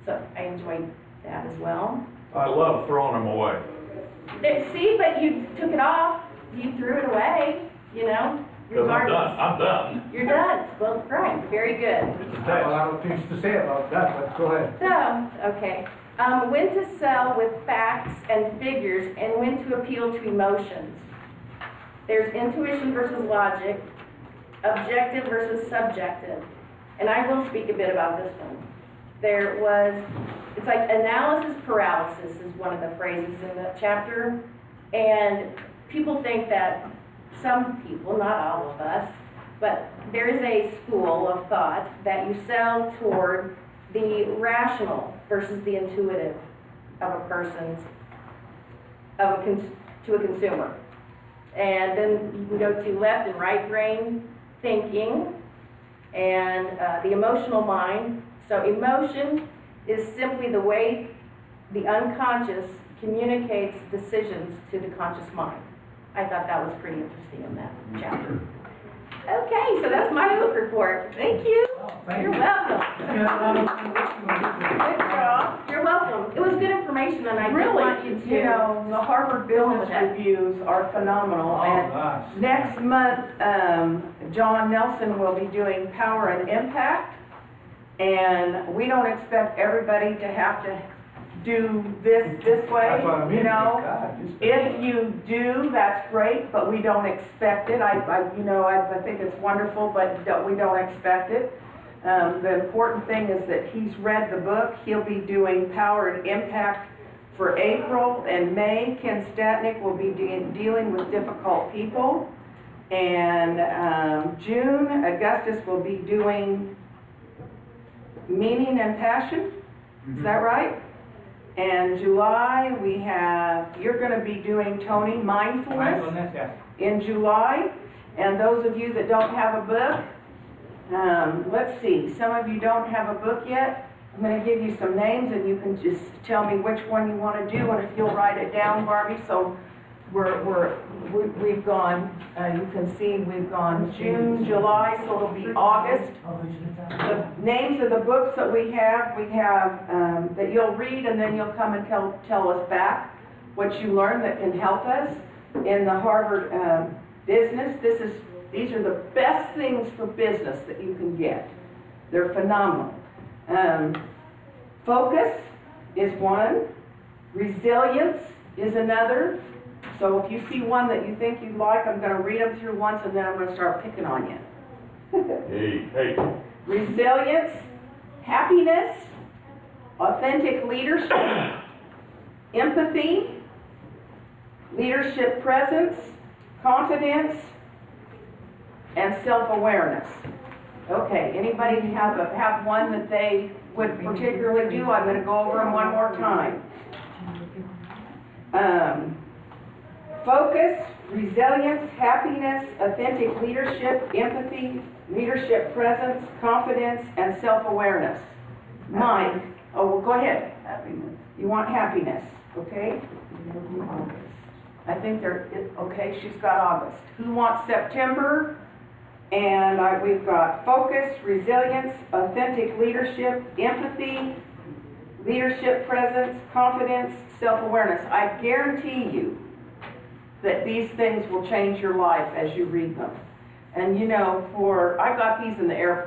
So I enjoyed that as well.
I love throwing them away.
See, but you took it off. You threw it away, you know.
Because I'm done.
You're done. Well, right. Very good.
Well, I have things to say about that, but go ahead.
So, okay. When to sell with facts and figures and when to appeal to emotions. There's intuition versus logic, objective versus subjective. And I will speak a bit about this one. It's like analysis paralysis is one of the phrases in the chapter. And people think that, some people, not all of us, but there is a school of thought that you sell toward the rational versus the intuitive of a person's, to a consumer. And then you can go to left and right brain thinking and the emotional mind. So emotion is simply the way the unconscious communicates decisions to the conscious mind. I thought that was pretty interesting in that chapter. Okay, so that's my book report. Thank you. You're welcome. Good job. You're welcome. It was good information, and I really want you to.
You know, the Harvard Business Reviews are phenomenal. And next month, John Nelson will be doing Power and Impact. And we don't expect everybody to have to do this way,
That's what I mean.
you know.
God,
If you do, that's great, but we don't expect it. I think it's wonderful, but we don't expect it. The important thing is that he's read the book. He'll be doing Power and Impact for April and May. Ken Statnick will be dealing with difficult people. And June, Augustus will be doing Meaning and Passion. Is that right? And July, you're going to be doing, Tony, Mindfulness
yes.
in July. And those of you that don't have a book, let's see, some of you don't have a book yet. I'm going to give you some names and you can just tell me which one you want to do, and if you'll write it down, Barbie. So we've gone, you can see we've gone June, July, so it'll be August. The names of the books that we have that you'll read, and then you'll come and tell us back what you learned that can help us in the Harvard business. These are the best things for business that you can get. They're phenomenal. Focus is one. Resilience is another. So if you see one that you think you'd like, I'm going to read them through once and then I'm going to start picking on you.
Hey.
Resilience, happiness, authentic leadership, empathy, leadership presence, confidence, and self-awareness. Okay, anybody have one that they would particularly do? I'm going to go over them one more time. Focus, resilience, happiness, authentic leadership, empathy, leadership presence, confidence, and self-awareness. Mike, well, go ahead. Happiness. You want happiness, okay? I think okay, she's got August. Who wants September? And we've got focus, resilience, authentic leadership, empathy, leadership presence, confidence, self-awareness. I guarantee you that these things will change your life as you read them. And you know, I got these in the airport.